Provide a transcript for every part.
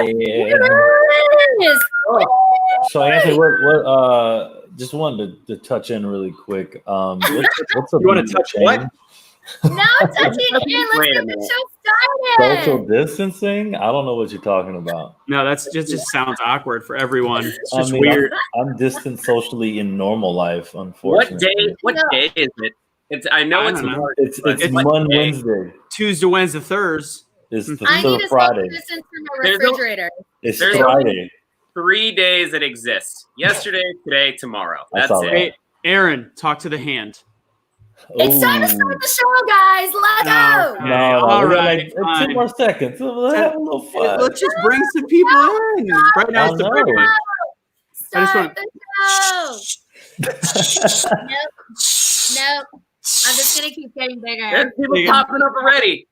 is. So Anthony, what just wanted to touch in really quick. What's up? You want to touch what? Now touching in. Let's get the show started. Social distancing? I don't know what you're talking about. No, that's just sounds awkward for everyone. It's just weird. I'm distant socially in normal life, unfortunately. What day is it? It's March. It's Wednesday. Tuesday, Wednesday, Thursday. It's the I need to Friday. distance from my refrigerator. It's There's Friday. 3 days that exist. Yesterday, today, tomorrow. That's all it. right. Hey, Aaron, talk to the hand. It's time to start the show, guys. Let's go. No, all we got right. like 2 more seconds. Let's have a little fun. Let's just bring some people in. Right now, it's the break. Start the show. Nope. I'm just going to keep getting bigger. There's people popping up already.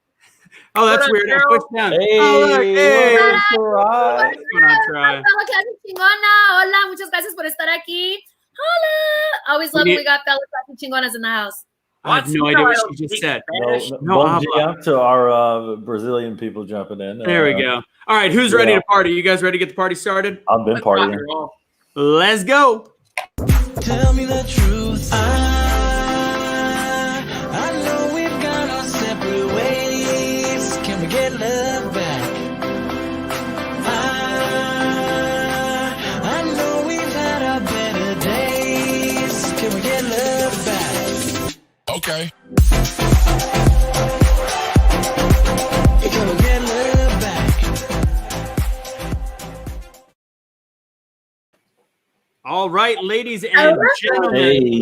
Oh, that's What up, weird. I Carol? pushed down. Hey, Oh, look, hey. what's the ride? What's going on, Troy? Hola, muchas gracias por estar aquí. Hola. Always love when we got fellas chingonas in the house. I have no idea what she just said. No habla. To our Brazilian people jumping in. There we go. All right, who's ready to party? You guys ready to get the party started? I've been partying. Let's go. Tell me the truth. I know we've gone our separate ways. Can we get love back? I know we've had our better days. Can we get love back? Okay. Can we get love back? All right, ladies and gentlemen. Hey.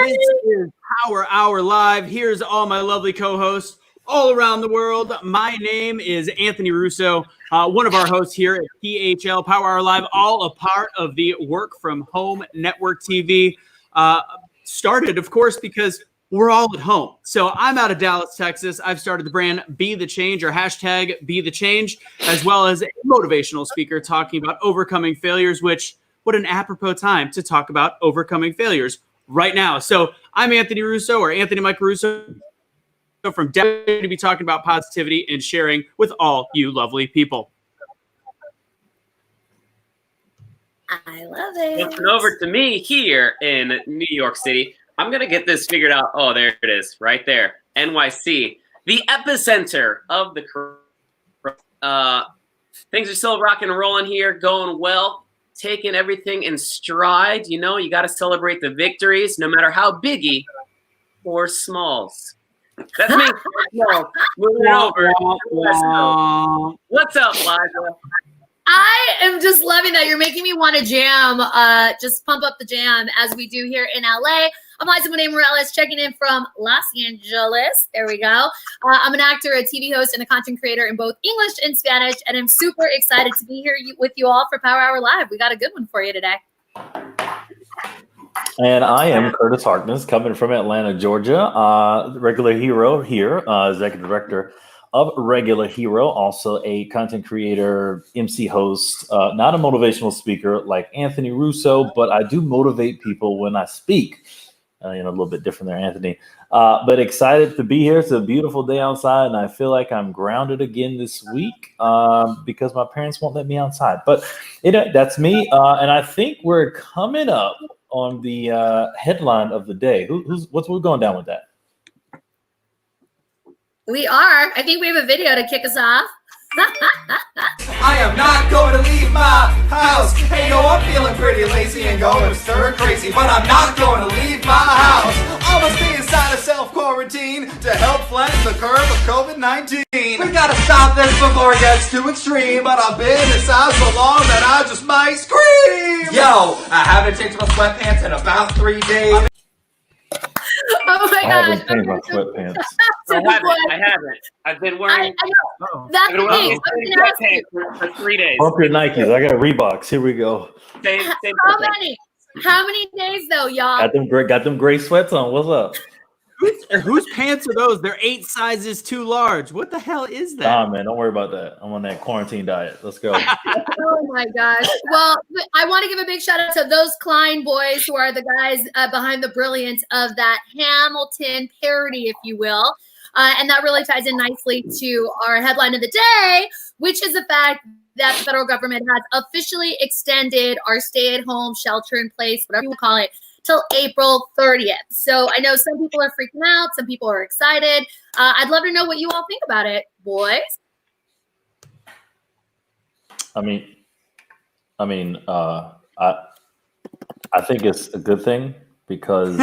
This is Power Hour Live. Here's all my lovely co-hosts all around the world. My name is Anthony Russo, one of our hosts here at PHL Power Hour Live, all a part of the Work From Home Network TV. Started, of course, because we're all at home. So I'm out of Dallas, Texas. I've started the brand Be The Change, or hashtag Be The Change, as well as a motivational speaker talking about overcoming failures, which, what an apropos time to talk about overcoming failures right now. So I'm Anthony Russo, or Anthony Mike Russo, from Dallas, to be talking about positivity and sharing with all you lovely people. I love it. Jumping over to me here in New York City. I'm going to get this figured out. Oh, there it is. Right there. NYC. The epicenter of the things are still rocking and rolling here, going well, taking everything in stride. You know, you got to celebrate the victories, no matter how biggy or smalls. That's me. Moving over. What's up, Liza? I am just loving that. You're making me want to jam, just pump up the jam as we do here in LA. I'm Lizza Monet Morales, checking in from Los Angeles. There we go. I'm an actor, a TV host, and a content creator in both English and Spanish, and I'm super excited to be here with you all for Power Hour Live. We got a good one for you today. And I am Curtis Harkness, coming from Atlanta, Georgia. Regular hero here, executive director of Regular Hero, also a content creator, MC host, not a motivational speaker like Anthony Russo, but I do motivate people when I speak. A little bit different there, Anthony. But excited to be here. It's a beautiful day outside, and I feel like I'm grounded again this week because my parents won't let me outside. But that's me, and I think we're coming up on the headline of the day. What's going down with that? We are. I think we have a video to kick us off. I am not going to leave my house. Hey, yo, I'm feeling pretty lazy and going stir crazy, but I'm not going to leave my house. I'm gonna stay inside of self-quarantine to help flatten the curve of COVID-19. We gotta stop this before it gets too extreme, but I've been inside so long that I just might scream. Yo, I haven't changed my sweatpants in about 3 days. Oh my I gosh. haven't changed my sweatpants. I haven't. I've been wearing. I know. That's the thing. For 3 days. Bump your Nikes. I got Reeboks. Here we go. Same How many? How many days though, y'all? Got them gray sweats on. What's up? Whose pants are those? They're 8 sizes too large. What the hell is that? Nah, man, don't worry about that. I'm on that quarantine diet. Let's go. Oh my gosh. Well, I want to give a big shout out to those Klein boys who are the guys behind the brilliance of that Hamilton parody, if you will. And that really ties in nicely to our headline of the day, which is the fact that the federal government has officially extended our stay-at-home shelter-in-place, whatever you call it, till April 30th. So I know some people are freaking out. Some people are excited. I'd love to know what you all think about it, boys. I think it's a good thing because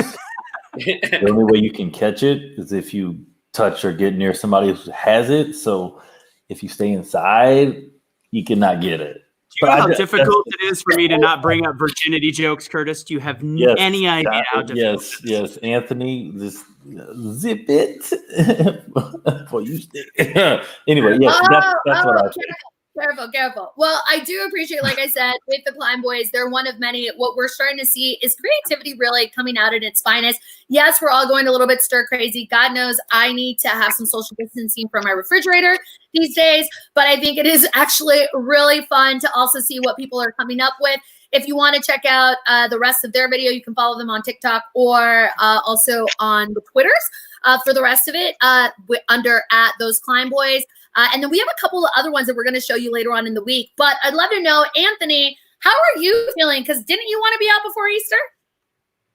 the only way you can catch it is if you touch or get near somebody who has it. So if you stay inside, you cannot get it. Do you know how difficult it is for me to not bring up virginity jokes, Curtis? Do you have any idea how difficult it is? Yes, Anthony, just zip it. Well, you stick. Anyway, yes, that's what I think. Careful. Well, I do appreciate, like I said, with the Climb Boys, they're one of many. What we're starting to see is creativity really coming out at its finest. Yes, we're all going a little bit stir crazy. God knows I need to have some social distancing from my refrigerator these days, but I think it is actually really fun to also see what people are coming up with. If you want to check out the rest of their video, you can follow them on TikTok or also on the Twitters for the rest of it under at Those Climb Boys. And then we have a couple of other ones that we're going to show you later on in the week. But I'd love to know, Anthony, how are you feeling? Because didn't you want to be out before Easter?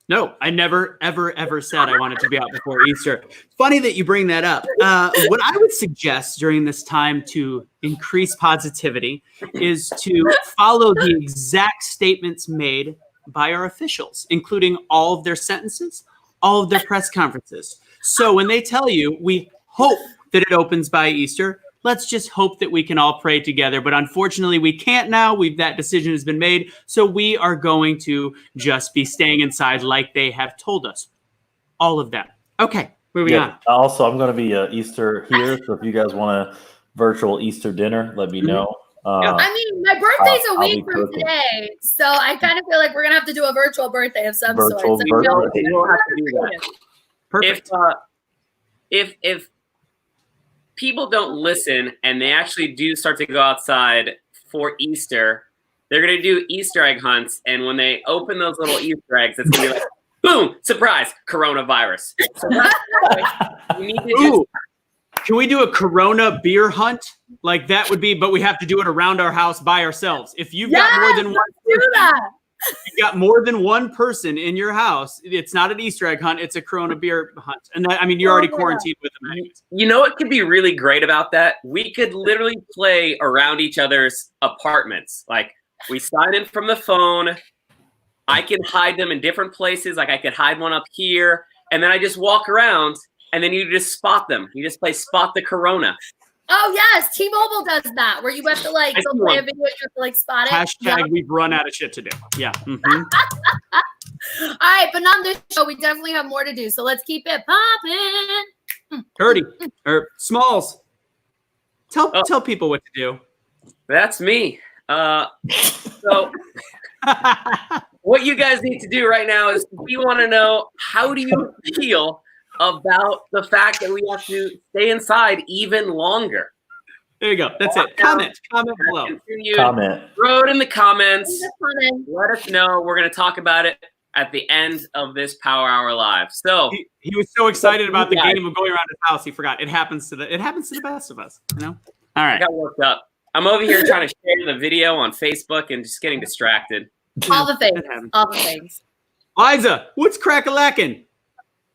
No, I never, ever said I wanted to be out before Easter. Funny that you bring that up. What I would suggest during this time to increase positivity is to follow the exact statements made by our officials, including all of their sentences, all of their press conferences. So when they tell you, we hope that it opens by Easter, let's just hope that we can all pray together. But unfortunately, we can't now. That decision has been made. So we are going to just be staying inside like they have told us. All of that. Okay, moving on. Also, I'm going to be Easter here. So if you guys want a virtual Easter dinner, let me know. I mean, my birthday's a week from today. So I kind of feel like we're going to have to do a virtual birthday of some sort. So we'll have to do that. Perfect. If people don't listen and they actually do start to go outside for Easter, they're going to do Easter egg hunts. And when they open those little Easter eggs, it's going to be like, boom, surprise, coronavirus. So we need to can we do a Corona beer hunt? Like that would be, but we have to do it around our house by ourselves. If you've got more than one person, you got more than one person in your house, it's not an Easter egg hunt, it's a Corona beer hunt. And that, I mean, you're already quarantined with them anyways. You know what could be really great about that? We could literally play around each other's apartments. Like we sign in from the phone. I can hide them in different places. Like I could hide one up here. And then I just walk around and then you just spot them. You just play spot the Corona. Oh yes, T-Mobile does that, where you have to like go play a video, you have to like spot it. Hashtag we've run out of shit to do. Yeah. Mm-hmm. All right, but on this show, we definitely have more to do. So let's keep it popping. Curdy or Smalls, tell people what to do. That's me. So what you guys need to do right now is we want to know, how do you feel about the fact that we have to stay inside even longer? There you go. That's it. Comment below. Comment. Throw it in the comments. Let us know. We're going to talk about it at the end of this Power Hour Live. So he was so excited about the game of going around his house, he forgot. It happens to the best of us. You know. All right. I got worked up. I'm over here trying to share the video on Facebook and just getting distracted. All the things. Liza, what's crack-a-lackin'?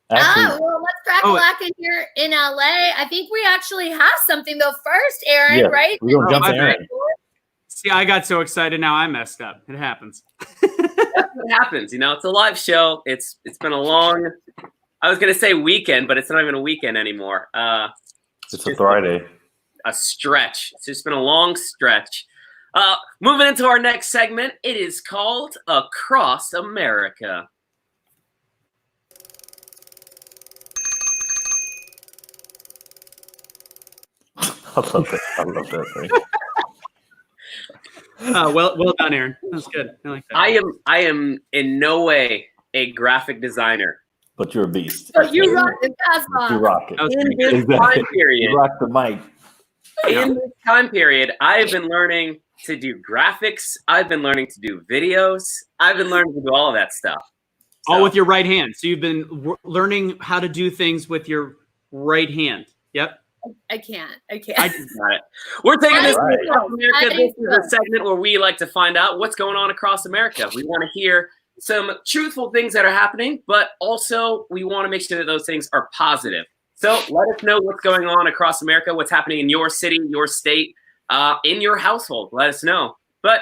Well, let's crack-a-lack in here in LA. I think we actually have something though first, Aaron, right? We're going to jump to Aaron. See, I got so excited now I messed up. It happens. That's what happens. You know, it's a live show. It's been a long, I was going to say weekend, but it's not even a weekend anymore. It's a Friday. A stretch. It's just been a long stretch. Moving into our next segment, it is called Across America. I love that. Well done, Aaron. That's good. I like that. I am in no way a graphic designer. But you're a beast. But you rock the Cosmos. You rock it. In this time period. You rock the mic. In this time period, I have been learning to do graphics. I've been learning to do videos. I've been learning to do all of that stuff. All with your right hand. So you've been learning how to do things with your right hand. Yep. I can't. I Got it. We're taking this Right. across America. This is a segment where we like to find out what's going on across America. We want to hear some truthful things that are happening, but also we want to make sure that those things are positive. So let us know what's going on across America, what's happening in your city, your state, in your household. Let us know. But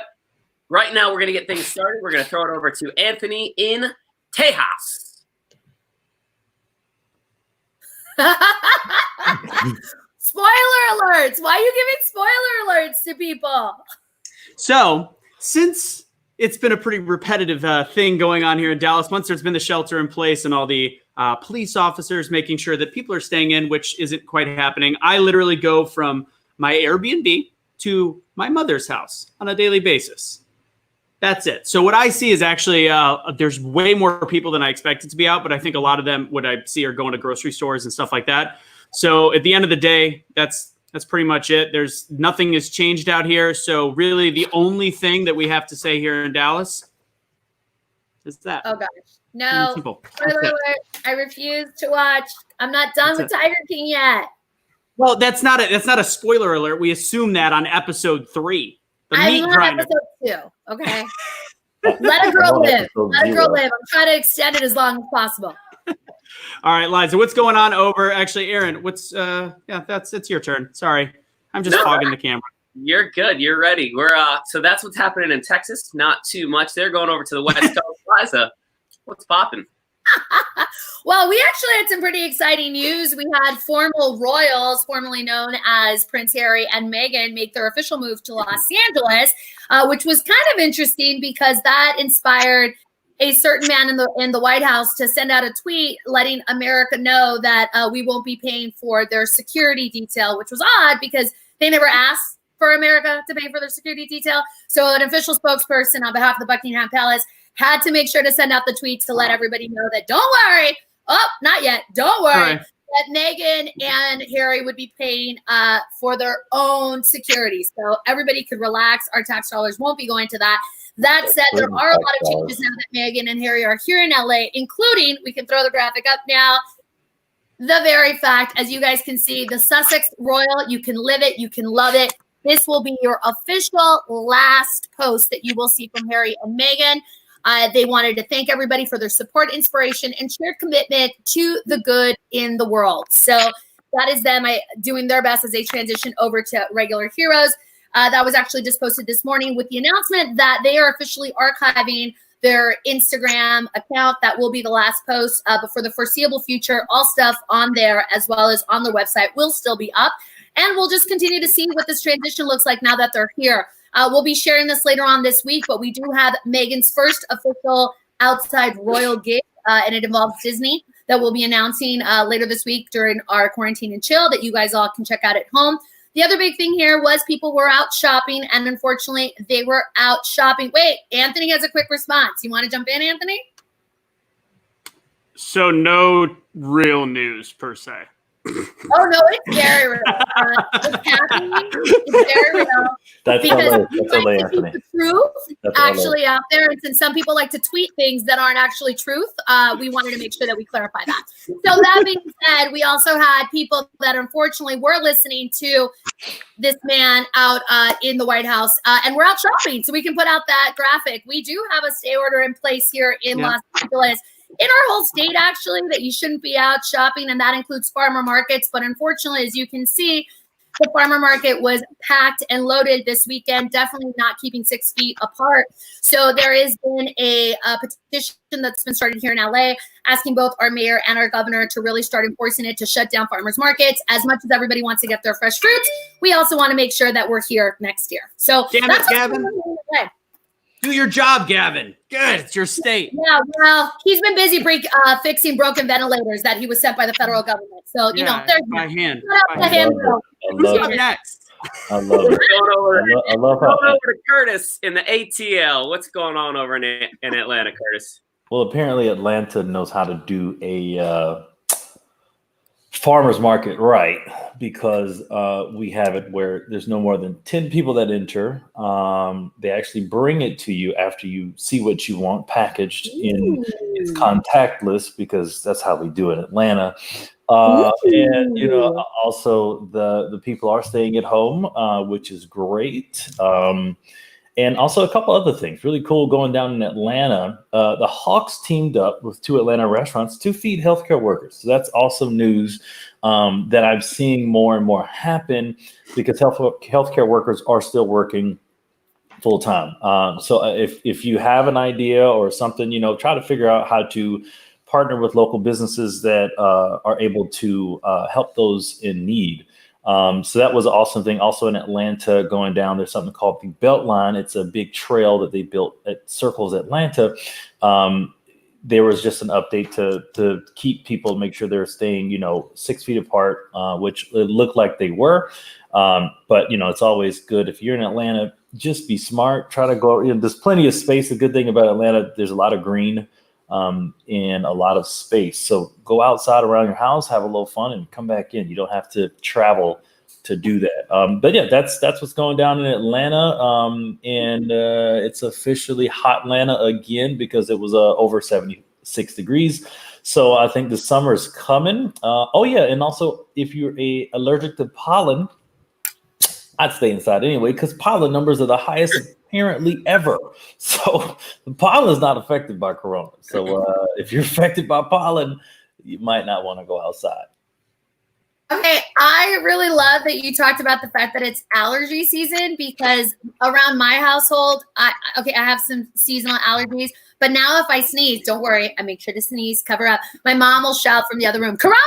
right now, we're going to get things started. We're going to throw it over to Anthony in Tejas. Spoiler alerts. Why are you giving spoiler alerts to people? So, since it's been a pretty repetitive thing going on here in Dallas, once there's been the shelter in place and all the police officers making sure that people are staying in, which isn't quite happening, I literally go from my Airbnb to my mother's house on a daily basis. That's it. So what I see is actually there's way more people than I expected to be out, but I think a lot of them, what I see, are going to grocery stores and stuff like that. So at the end of the day, that's pretty much it. There's nothing has changed out here. So really the only thing that we have to say here in Dallas is that. Oh gosh. No. Simple. Spoiler alert. I refuse to watch. I'm not done with Tiger King yet. Well, that's not a spoiler alert. We assume that on episode 3. I'm on episode 2. Okay. Let a girl live. Let a girl live. I'm trying to extend it as long as possible. All right, Liza, what's going on over? Actually, Aaron, it's your turn. Sorry, I'm just hogging the camera. You're good. You're ready. We're so that's what's happening in Texas. Not too much. They're going over to the West Coast. Liza, what's popping? Well, we actually had some pretty exciting news. We had formal royals, formerly known as Prince Harry and Meghan, make their official move to Los Angeles, which was kind of interesting because that inspired a certain man in the White House to send out a tweet letting America know that we won't be paying for their security detail, which was odd because they never asked for America to pay for their security detail. So an official spokesperson on behalf of the Buckingham Palace had to make sure to send out the tweets to let everybody know that don't worry. Oh, not yet. Don't worry. Right. That Meghan and Harry would be paying for their own security. So everybody could relax. Our tax dollars won't be going to that. That said, there are a lot of changes now that Meghan and Harry are here in LA, including, we can throw the graphic up now, the very fact, as you guys can see, the Sussex Royal, you can live it, you can love it. This will be your official last post that you will see from Harry and Meghan. They wanted to thank everybody for their support, inspiration, and shared commitment to the good in the world. So that is them doing their best as they transition over to regular heroes. That was actually just posted this morning with the announcement that they are officially archiving their Instagram account. That will be the last post. But for the foreseeable future, all stuff on there as well as on their website will still be up. And we'll just continue to see what this transition looks like now that they're here. We'll be sharing this later on this week, but we do have Meghan's first official outside royal gig, and it involves Disney, that we'll be announcing later this week during our quarantine and chill that you guys all can check out at home. The other big thing here was people were out shopping, and unfortunately, they were out shopping. Wait, Anthony has a quick response. You want to jump in, Anthony? So no real news per se. Oh, no, it's very real. It's happening. It's very real. That's because LA, Anthony. The truth actually out there. And since some people like to tweet things that aren't actually truth, we wanted to make sure that we clarify that. So that being said, we also had people that unfortunately were listening to this man out in the White House, and we're out shopping. So we can put out that graphic. We do have a stay order in place here in Los Angeles. In our whole state, actually, that you shouldn't be out shopping, and that includes farmer markets. But unfortunately, as you can see, the farmer market was packed and loaded this weekend, definitely not keeping 6 feet apart. So there has been a petition that's been started here in LA asking both our mayor and our governor to really start enforcing it to shut down farmers markets. As much as everybody wants to get their fresh fruits, we also want to make sure that we're here next year. So damn it, Gavin. Do your job, Gavin. Good. It's your state. Yeah, well, he's been busy fixing broken ventilators that he was sent by the federal government. So, you know, there's by hand. Who's up next? I love it. I love how over to Curtis in the ATL. What's going on over in Atlanta, Curtis? Well, apparently Atlanta knows how to do a farmer's market right, because we have it where there's no more than 10 people that enter. They actually bring it to you after you see what you want packaged in it's contactless because that's how we do it in Atlanta. And also the people are staying at home, which is great. And also a couple other things really cool going down in Atlanta. The Hawks teamed up with 2 Atlanta restaurants to feed healthcare workers. So that's awesome news that I'm seeing more and more happen because healthcare workers are still working full time. So if you have an idea or something, try to figure out how to partner with local businesses that are able to help those in need. So that was an awesome thing. Also in Atlanta, going down, there's something called the Beltline. It's a big trail that they built at Circles Atlanta. There was just an update to keep people, make sure they're staying, 6 feet apart, which it looked like they were. But it's always good if you're in Atlanta, just be smart. Try to go. There's plenty of space. The good thing about Atlanta, there's a lot of green. And a lot of space. So go outside around your house, have a little fun, and come back in. You don't have to travel to do that. But yeah, that's what's going down in Atlanta. And it's officially hot Atlanta again because it was over 76 degrees. So I think the summer is coming. Oh yeah, and also if you're allergic to pollen, I'd stay inside anyway because pollen numbers are the highest apparently ever. So the pollen is not affected by corona. So if you're affected by pollen, you might not want to go outside. Okay, I really love that you talked about the fact that it's allergy season because around my household, I have some seasonal allergies, but now if I sneeze, don't worry, I make sure to sneeze, cover up. My mom will shout from the other room, "Corona,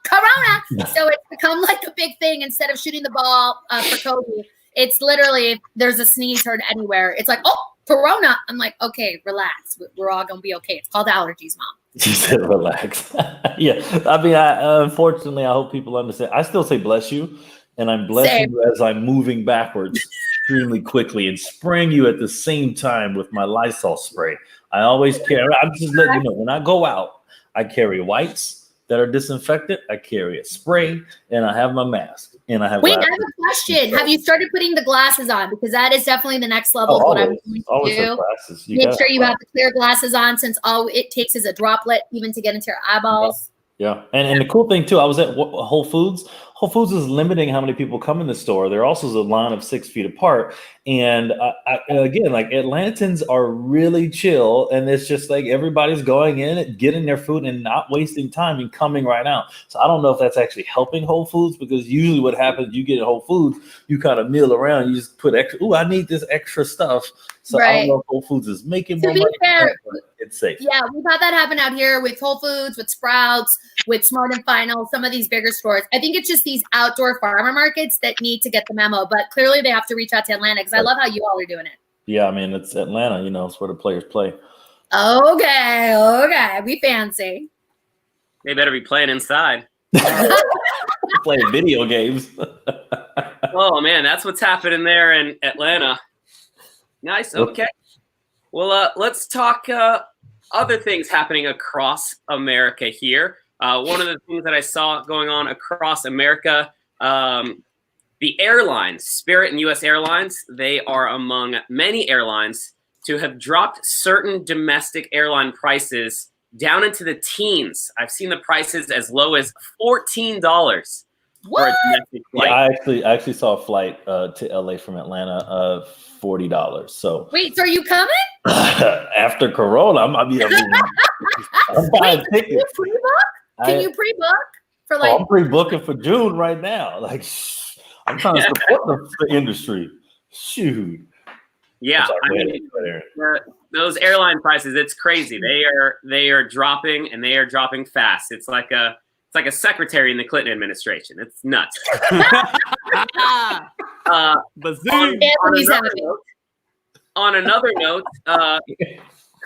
Corona!" So it's become like a big thing. Instead of shooting the ball for Kobe, it's literally if there's a sneeze heard anywhere, it's like, "Oh, Corona!" I'm like, "Okay, relax. We're all gonna be okay. It's called allergies, Mom." She said, relax. Yeah. I mean, unfortunately, I hope people understand. I still say bless you, and I'm blessing you as I'm moving backwards extremely quickly and spraying you at the same time with my Lysol spray. I always carry, I'm just letting you know, when I go out, I carry wipes that are disinfectant, I carry a spray, and I have my mask. And I have Wait, I have a question. Have you started putting the glasses on? Because that is definitely the next level of what I'm going to do. Glasses. Make sure you have the clear glasses on since all it takes is a droplet even to get into your eyeballs. Yeah. And the cool thing too, I was at Whole Foods. Whole Foods is limiting how many people come in the store. There also is a line of 6 feet apart. And again, like Atlantans are really chill. And it's just like everybody's going in, getting their food and not wasting time and coming right out. So I don't know if that's actually helping Whole Foods because usually what happens, you get at Whole Foods, you kind of meal around, you just put extra, I need this extra stuff. So I don't know if Whole Foods is making more money. Fair, it's safe. Yeah, we've had that happen out here with Whole Foods, with Sprouts, with Smart and Final, some of these bigger stores. I think it's just these outdoor farmer markets that need to get the memo, but clearly they have to reach out to Atlanta because I love how you all are doing it. Yeah, I mean, it's Atlanta, it's where the players play. Okay. We fancy. They better be playing inside. Playing video games. Oh, man, that's what's happening there in Atlanta. Nice. Okay. Well, let's talk other things happening across America here. One of the things that I saw going on across America, the airlines, Spirit and U.S. Airlines, they are among many airlines to have dropped certain domestic airline prices down into the teens. I've seen the prices as low as $14 for a domestic flight. Yeah, I actually saw a flight to LA from Atlanta of $40. So wait, so are you coming? After Corona, I'm buying tickets. Can you pre-book for like? I'm pre-booking for June right now. Like, I'm trying to support the industry. Shoot. Yeah, those airline prices, it's crazy. They are dropping, and they are dropping fast. It's like a secretary in the Clinton administration. It's nuts. On another note,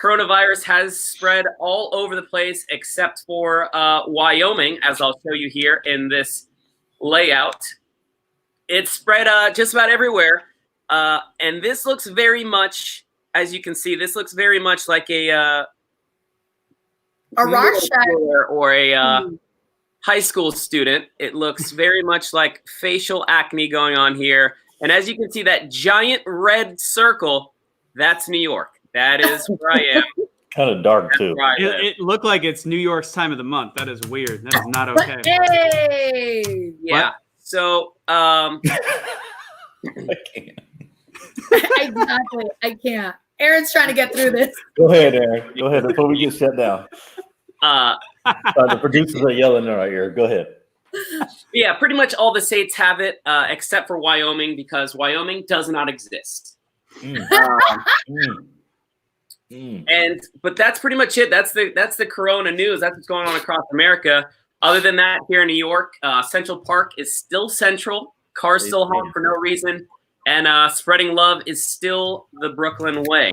coronavirus has spread all over the place except for Wyoming, as I'll show you here in this layout. It's spread just about everywhere. And this looks very much, as you can see, this looks very much like a Rorschach or a high school student. It looks very much like facial acne going on here. And as you can see, that giant red circle, that's New York. That is where I am. Kind of dark too. Right. It looked like it's New York's time of the month. That is weird. That is not okay. Hey. Yeah. What? So, I can't. Exactly. I can't. Aaron's trying to get through this. Go ahead, Aaron. Go ahead before we get shut down. The producers are yelling in our ear. Go ahead. yeah, pretty much all the states have it except for Wyoming because Wyoming does not exist. But that's pretty much it. That's the Corona news. That's what's going on across America. Other than that, here in New York, Central Park is still central. Cars still honk for no reason, and spreading love is still the Brooklyn way.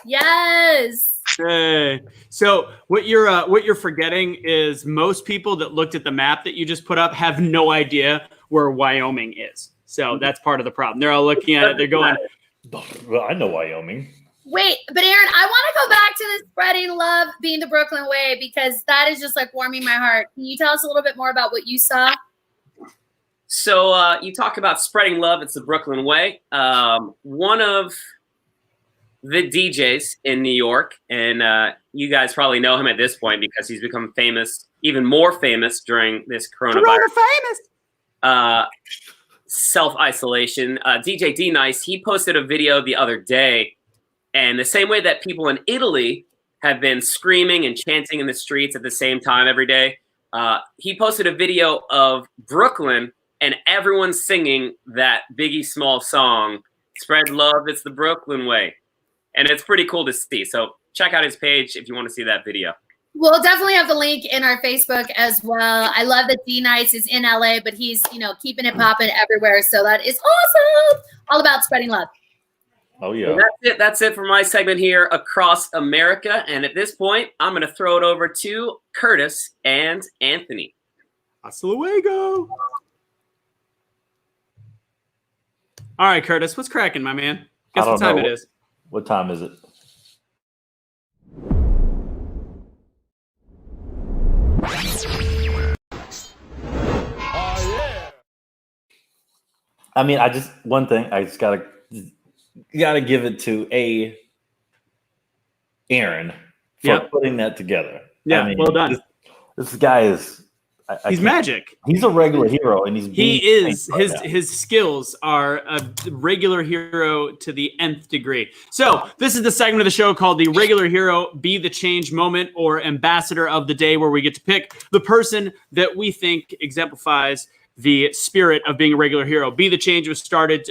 Yes. Hey. So what you're forgetting is most people that looked at the map that you just put up have no idea where Wyoming is. So that's part of the problem. They're all looking at it. They're going, well, I know Wyoming. Wait, but Aaron, I want to go back to the spreading love being the Brooklyn way because that is just like warming my heart. Can you tell us a little bit more about what you saw? So you talk about spreading love. It's the Brooklyn way. One of the DJs in New York, and you guys probably know him at this point because he's become famous, even more famous during this coronavirus. Self-isolation. DJ D-Nice, he posted a video the other day, and the same way that people in Italy have been screaming and chanting in the streets at the same time every day, he posted a video of Brooklyn and everyone singing that Biggie Small song, Spread Love, It's the Brooklyn Way. And it's pretty cool to see. So check out his page if you want to see that video. We'll definitely have the link in our Facebook as well. I love that D-Nice is in LA, but he's, keeping it popping everywhere. So that is awesome. All about spreading love. Oh, yeah. So that's it for my segment here across America. And at this point, I'm going to throw it over to Curtis and Anthony. Hasta luego. All right, Curtis, what's cracking, my man? Guess what time it is. What time is it? I mean, I just gotta give it to Aaron for putting that together. Yeah, I mean, well done. This guy is he's magic. He's a regular hero, and his skills are a regular hero to the nth degree. So this is the segment of the show called the Regular Hero Be the Change Moment or Ambassador of the Day, where we get to pick the person that we think exemplifies the spirit of being a regular hero. Be the Change was started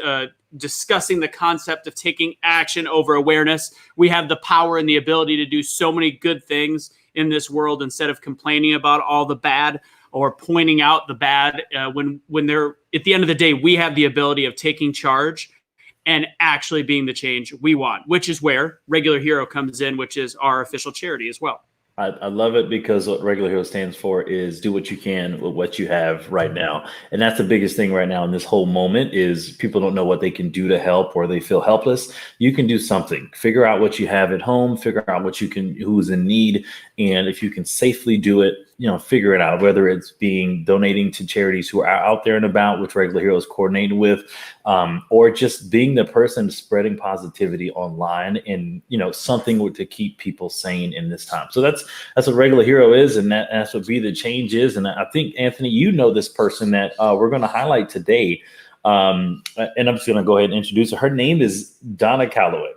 discussing the concept of taking action over awareness. We have the power and the ability to do so many good things in this world instead of complaining about all the bad or pointing out the bad. When they're at the end of the day, we have the ability of taking charge and actually being the change we want, which is where Regular Hero comes in, which is our official charity as well. I love it because what Regular Hero stands for is do what you can with what you have right now. And that's the biggest thing right now in this whole moment is people don't know what they can do to help or they feel helpless. You can do something. Figure out what you have at home, figure out who's in need. And if you can safely do it, figure it out, whether it's donating to charities who are out there and about, which Regular Hero is coordinated with, or just being the person spreading positivity online and, something to keep people sane in this time. So that's what Regular Hero is. And that's what Be the Change is. And I think, Anthony, this person that we're going to highlight today. And I'm just going to go ahead and introduce her. Her name is Donna Calloway.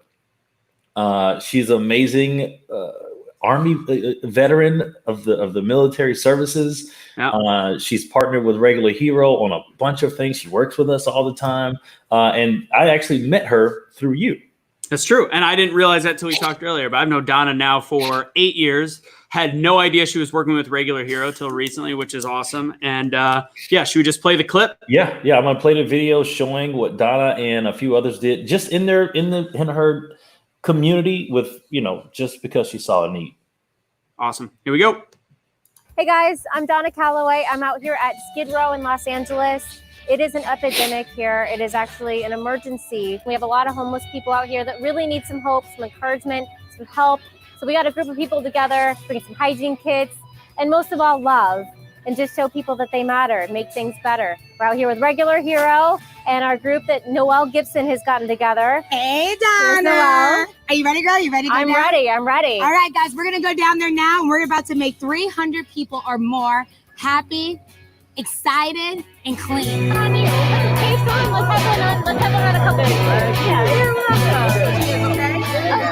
She's amazing. Army veteran of the military services. Yeah. She's partnered with Regular Hero on a bunch of things. She works with us all the time. And I actually met her through you. That's true. And I didn't realize that till we talked earlier, but I've known Donna now for 8 years. Had no idea she was working with Regular Hero till recently, which is awesome. And should we just play the clip? Yeah. I'm gonna play the video showing what Donna and a few others did just in her community with, just because she saw a need. Awesome. Here we go. Hey guys, I'm Donna Calloway. I'm out here at Skid Row in Los Angeles. It is an epidemic here. It is actually an emergency. We have a lot of homeless people out here that really need some hope, some encouragement, some help. So we got a group of people together, bring some hygiene kits, and most of all, love, and just show people that they matter and make things better. We're out here with Regular Hero, and our group that Noelle Gibson has gotten together. Hey, Here's Donna. Noelle. Are you ready, girl? You ready to go I'm down? ready. I'm ready. All right, guys, we're going to go down there now, and we're about to make 300 people or more happy, excited, and clean. Let's have one on a couple. Yeah, you're welcome. Okay?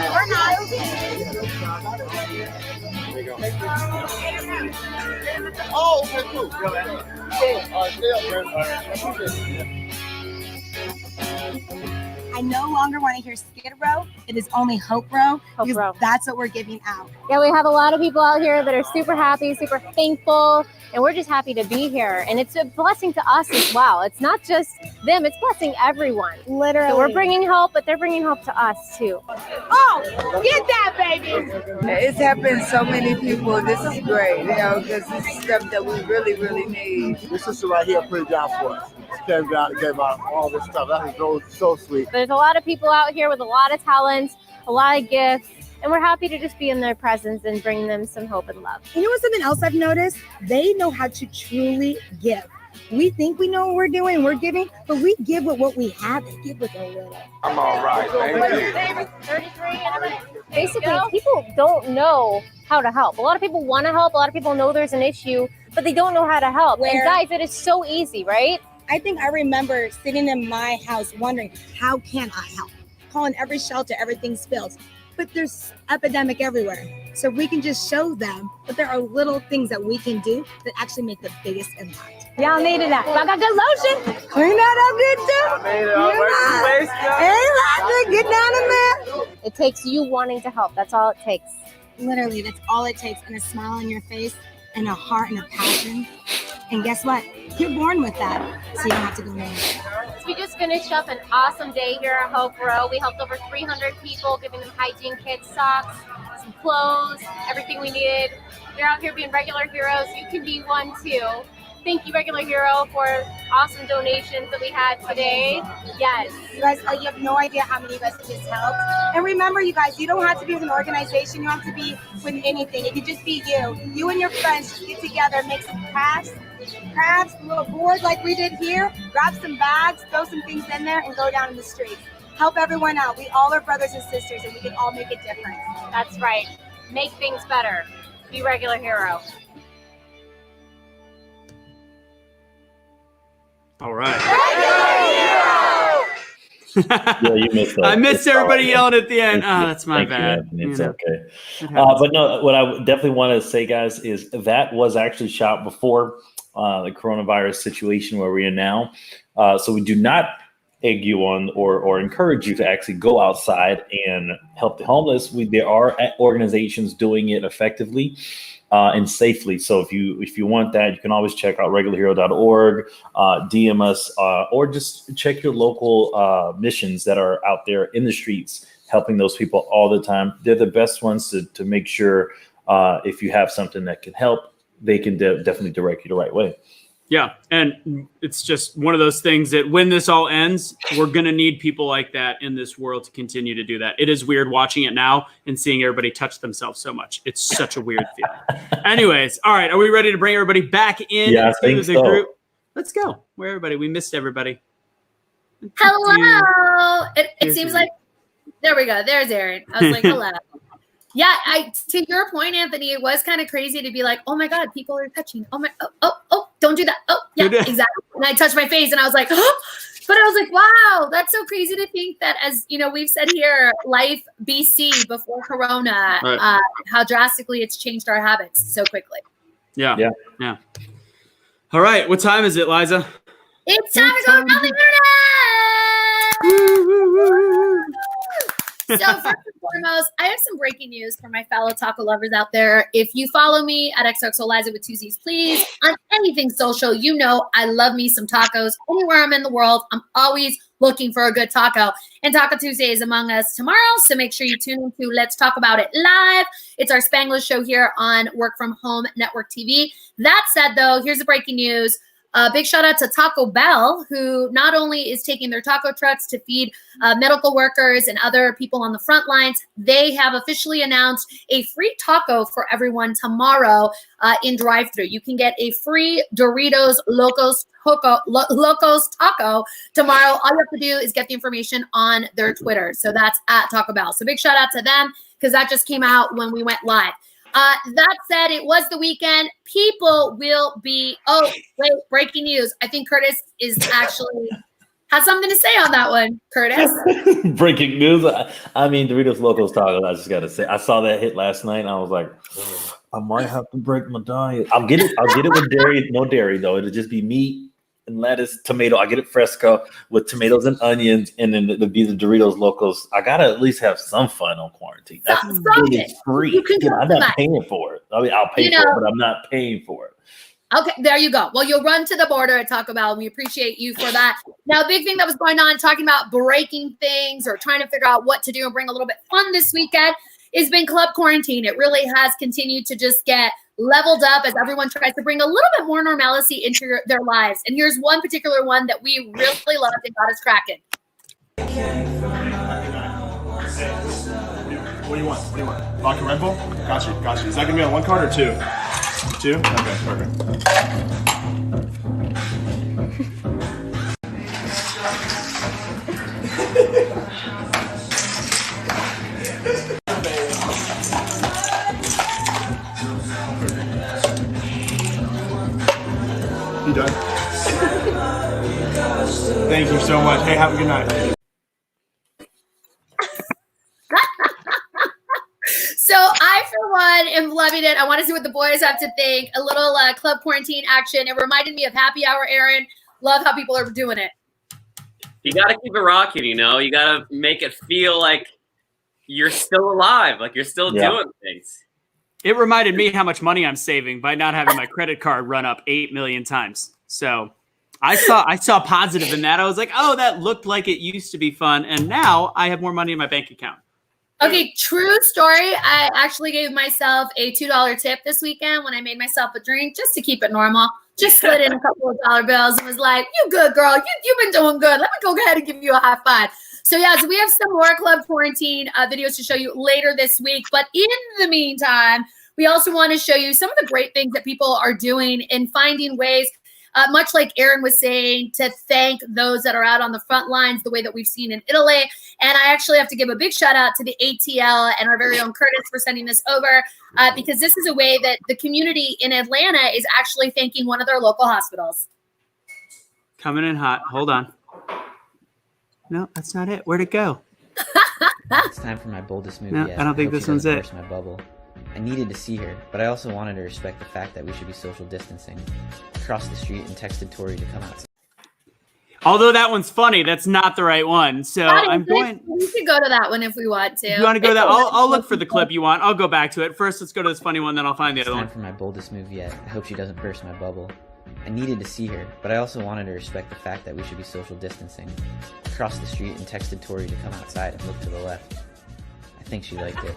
We're not. Oh, okay, cool. I no longer want to hear Skid Row. It is only Hope Row. Hope because Row. That's what we're giving out. Yeah, we have a lot of people out here that are super happy, super thankful, and we're just happy to be here. And it's a blessing to us as well. It's not just them, it's blessing everyone. Literally. So we're bringing hope, but they're bringing hope to us too. Oh, get that, baby. It's helping so many people. This is great, because this is stuff that we really, really need. This sister right here put it down for us. She came down and gave out all this stuff. That was so sweet. There's a lot of people out here with a lot of talents, a lot of gifts, and we're happy to just be in their presence and bring them some hope and love. You know what? Something else I've noticed? They know how to truly give. We think we know what we're doing, we're giving, but we give with what we have. They give with a little. I'm all right. Thank you. 33. Basically, people don't know how to help. A lot of people want to help. A lot of people know there's an issue, but they don't know how to help. And guys, it is so easy, right? I think I remember sitting in my house wondering, how can I help? Calling every shelter, everything's filled. But there's epidemic everywhere. So we can just show them that there are little things that we can do that actually make the biggest impact. Y'all needed that. I got good lotion. Clean that up good too. I made it all right. Hey, get down in there. It takes you wanting to help. That's all it takes. Literally, that's all it takes. And a smile on your face and a heart and a passion. And guess what? You're born with that. So you don't have to go nowhere. So we just finished up an awesome day here at Hope Row. We helped over 300 people, giving them hygiene kits, socks, some clothes, everything we needed. You're out here being regular heroes. You can be one too. Thank you, Regular Hero, for awesome donations that we had today. Yes. You guys, you have no idea how many of us just helped. And remember, you guys, you don't have to be with an organization. You don't have to be with anything. It could just be you. You and your friends just get together, make some crafts, a little board like we did here, grab some bags, throw some things in there, and go down in the streets. Help everyone out. We all are brothers and sisters, and we can all make a difference. That's right. Make things better. Be Regular Hero. All right. Yeah, you missed that. I missed everybody yelling at the end. Oh, that's my bad. It's okay. But no, what I definitely want to say, guys, is that was actually shot before the coronavirus situation where we're in now. So we do not egg you on or encourage you to actually go outside and help the homeless. There are organizations doing it effectively and safely. So if you want that, you can always check out regularhero.org, DM us, or just check your local missions that are out there in the streets helping those people all the time. They're the best ones to make sure if you have something that can help, they can definitely direct you the right way. Yeah, and it's just one of those things that when this all ends, we're going to need people like that in this world to continue to do that. It is weird watching it now and seeing everybody touch themselves so much. It's such a weird feeling. Anyways, all right, are we ready to bring everybody back in Yeah, I think the so. group? Let's go. Where everybody? We missed everybody. Hello. It seems like there we go. There's Aaron. I was like, hello. Yeah, to your point, Anthony, it was kind of crazy to be like, oh my God, people are touching. Oh, don't do that. Oh, yeah, exactly. And I touched my face and I was like, oh, but I was like, wow, that's so crazy to think that, as you know, we've said here, life BC before Corona, Right. how drastically it's changed our habits so quickly. Yeah. All right, what time is it, Liza? It's time to go around the internet. So first and foremost, I have some breaking news for my fellow taco lovers out there. If you follow me at XOXOLiza with 2 Z's, please, on anything social, you know I love me some tacos. Anywhere I'm in the world, I'm always looking for a good taco. And Taco Tuesday is among us tomorrow, so make sure you tune into Let's Talk About It Live. It's our Spanglish show here on Work From Home Network TV. That said, though, here's the breaking news. Big shout out to Taco Bell, who not only is taking their taco trucks to feed medical workers and other people on the front lines, they have officially announced a free taco for everyone tomorrow in drive-thru. You can get a free Doritos Locos taco tomorrow. All you have to do is get the information on their Twitter. So that's at Taco Bell. So big shout out to them because that just came out when we went live. That said, it was the weekend. People will be, oh, wait, breaking news. I think Curtis is actually has something to say on that one, Curtis. Breaking news. I mean, Doritos Locos Taco, I just got to say, I saw that hit last night and I was like, I might have to break my diet. I'll get it with dairy, no dairy though. It'll just be meat and lettuce, tomato. I get it fresco with tomatoes and onions, and then the Doritos Locos. I gotta at least have some fun on quarantine. That's really free. I'm not paying for it. I mean, I'll pay for it, but I'm not paying for it. Okay, there you go. Well, you'll run to the border at Taco Bell. We appreciate you for that. Now, a big thing that was going on, talking about breaking things or trying to figure out what to do and bring a little bit fun this weekend, has been club quarantine. It really has continued to just get leveled up as everyone tries to bring a little bit more normalcy into their lives. And here's one particular one that we really loved and got us cracking. What do you want? Vodka Red Bull? Gotcha. Is that gonna be on one card or two? Two? Okay, perfect. You done? Thank you so much. Hey, have a good night. So I, for one, am loving it. I want to see what the boys have to think. A little club quarantine action. It reminded me of Happy Hour, Aaron. Love how people are doing it. You got to keep it rocking, you know? You got to make it feel like you're still alive, like you're still doing things. It reminded me how much money I'm saving by not having my credit card run up 8 million times. So I saw positive in that. I was like, oh, that looked like it used to be fun. And now I have more money in my bank account. Okay, true story. I actually gave myself a $2 tip this weekend when I made myself a drink just to keep it normal. Just slid in a couple of dollar bills and was like, you good, girl. You've been doing good. Let me go ahead and give you a high five. So, yeah, so we have some more club quarantine videos to show you later this week. But in the meantime, we also want to show you some of the great things that people are doing and finding ways, much like Aaron was saying, to thank those that are out on the front lines the way that we've seen in Italy. And I actually have to give a big shout out to the ATL and our very own Curtis for sending this over because this is a way that the community in Atlanta is actually thanking one of their local hospitals. Coming in hot. Hold on. No, that's not it. Where'd it go? It's time for my boldest move yet. I don't think this one's it. Burst my bubble. I needed to see her, but I also wanted to respect the fact that we should be social distancing. I crossed the street and texted Tori to come outside. Although that one's funny, that's not the right one. So I'm going. We could go to that one if we want to. You want to go that? I'll look for the clip you want. I'll go back to it. First, let's go to this funny one, then I'll find the other one. It's time for my boldest move yet. I hope she doesn't burst my bubble. I needed to see her, but I also wanted to respect the fact that we should be social distancing. I crossed the street and texted Tori to come outside and look to the left. I think she liked it.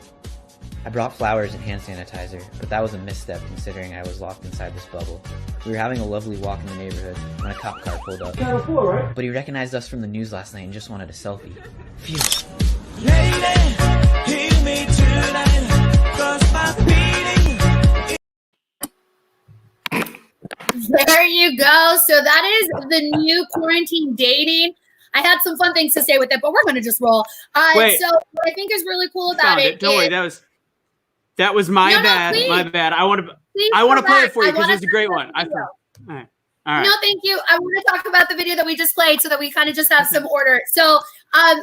I brought flowers and hand sanitizer, but that was a misstep considering I was locked inside this bubble. We were having a lovely walk in the neighborhood when a cop car pulled up. But he recognized us from the news last night and just wanted a selfie. Phew. Lady, hear me tonight, 'cause my beating. There you go. So that is the new quarantine dating. I had some fun things to say with it, but we're going to just roll. Wait. So what I think is really cool about it. Don't worry, that was my bad. Please. My bad. I want to play it for you because it's a great one. All right. No, thank you. I want to talk about the video that we just played so that we kind of just have some order. So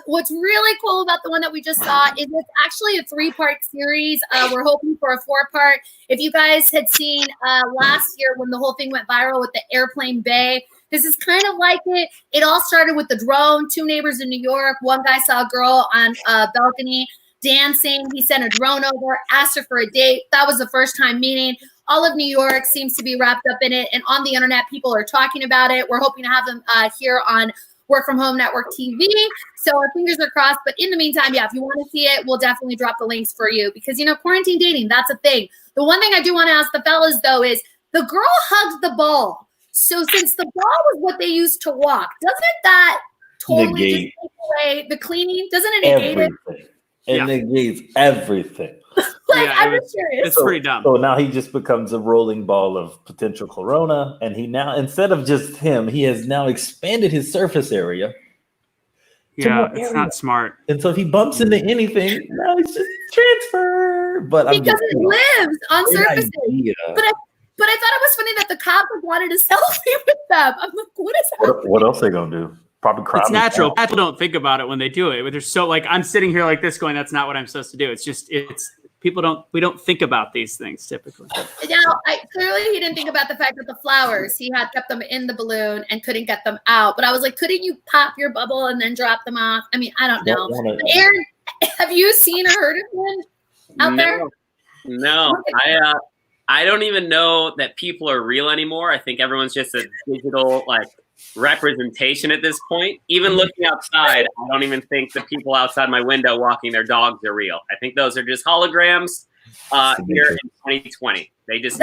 what's really cool about the one that we just saw is it's actually a 3-part series. We're hoping for a 4-part. If you guys had seen last year when the whole thing went viral with the airplane bay, this is kind of like it. It all started with the drone. 2 neighbors in New York. One guy saw a girl on a balcony dancing. He sent a drone over, asked her for a date. That was the first time meeting. All of New York seems to be wrapped up in it. And on the internet, people are talking about it. We're hoping to have them here on Work From Home Network TV. So our fingers are crossed. But in the meantime, yeah, if you want to see it, we'll definitely drop the links for you. Because, quarantine dating, that's a thing. The one thing I do want to ask the fellas, though, is the girl hugged the ball. So since the ball was what they used to walk, doesn't that totally just take away the cleaning? Doesn't it negate Everything. It negates everything. I'm just curious. It's pretty dumb. So now he just becomes a rolling ball of potential corona, and he now, instead of just him, he has now expanded his surface area. Yeah, it's not smart. And so if he bumps into anything, now it's just transfer. But because it lives on surfaces. But I thought it was funny that the cop wanted a selfie with them. I'm like, what is happening? What else are they gonna do? Probably cry. It's natural. People don't think about it when they do it. They're so like, I'm sitting here like this going, that's not what I'm supposed to do. We don't think about these things typically. Now, clearly he didn't think about the fact that the flowers, he had kept them in the balloon and couldn't get them out. But I was like, couldn't you pop your bubble and then drop them off? I mean, I don't know. But Aaron, have you seen or heard of one out there? No, I don't even know that people are real anymore. I think everyone's just a digital representation at this point. Even looking outside, I don't even think the people outside my window walking their dogs are real. I think those are just holograms here in 2020. They just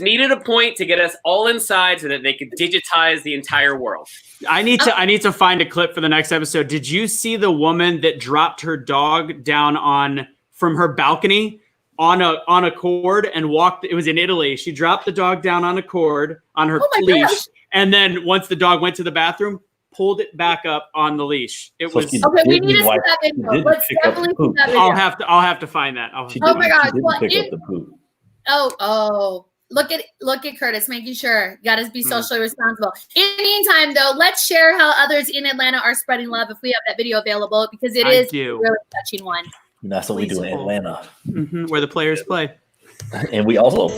needed a point to get us all inside so that they could digitize the entire world. I need to find a clip for the next episode. Did you see the woman that dropped her dog down from her balcony on a cord and walked? It was in Italy. She dropped the dog down on a cord on her leash. Gosh. And then once the dog went to the bathroom, pulled it back up on the leach. It was okay. We need to see that video. Let's definitely see that video. I'll have to find that. Oh my gosh! Well, look at Curtis making sure. You got to be socially responsible. In the meantime, though, let's share how others in Atlanta are spreading love if we have that video available, because it is a really touching one. And that's what we do in Atlanta, where the players play, and we also.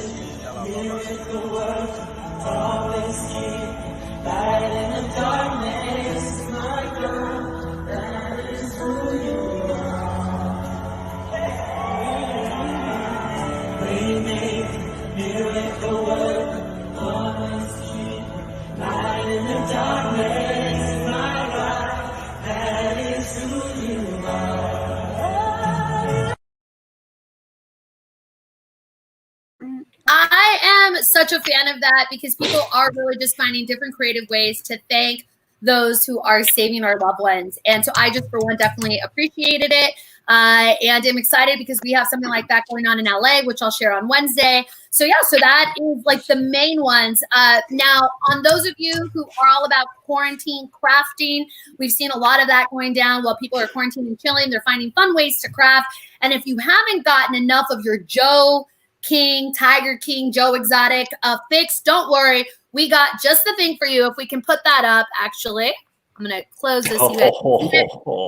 I am such a fan of that because people are really just finding different creative ways to thank those who are saving our loved ones. And so I just, for one, definitely appreciated it. And I'm excited because we have something like that going on in LA, which I'll share on Wednesday. So yeah, so that is like the main ones. Now, on those of you who are all about quarantine crafting, we've seen a lot of that going down while people are quarantining, chilling. They're finding fun ways to craft. And if you haven't gotten enough of your Joe King, Tiger King, Joe Exotic fix, don't worry. We got just the thing for you. If we can put that up, actually. I'm going to close this.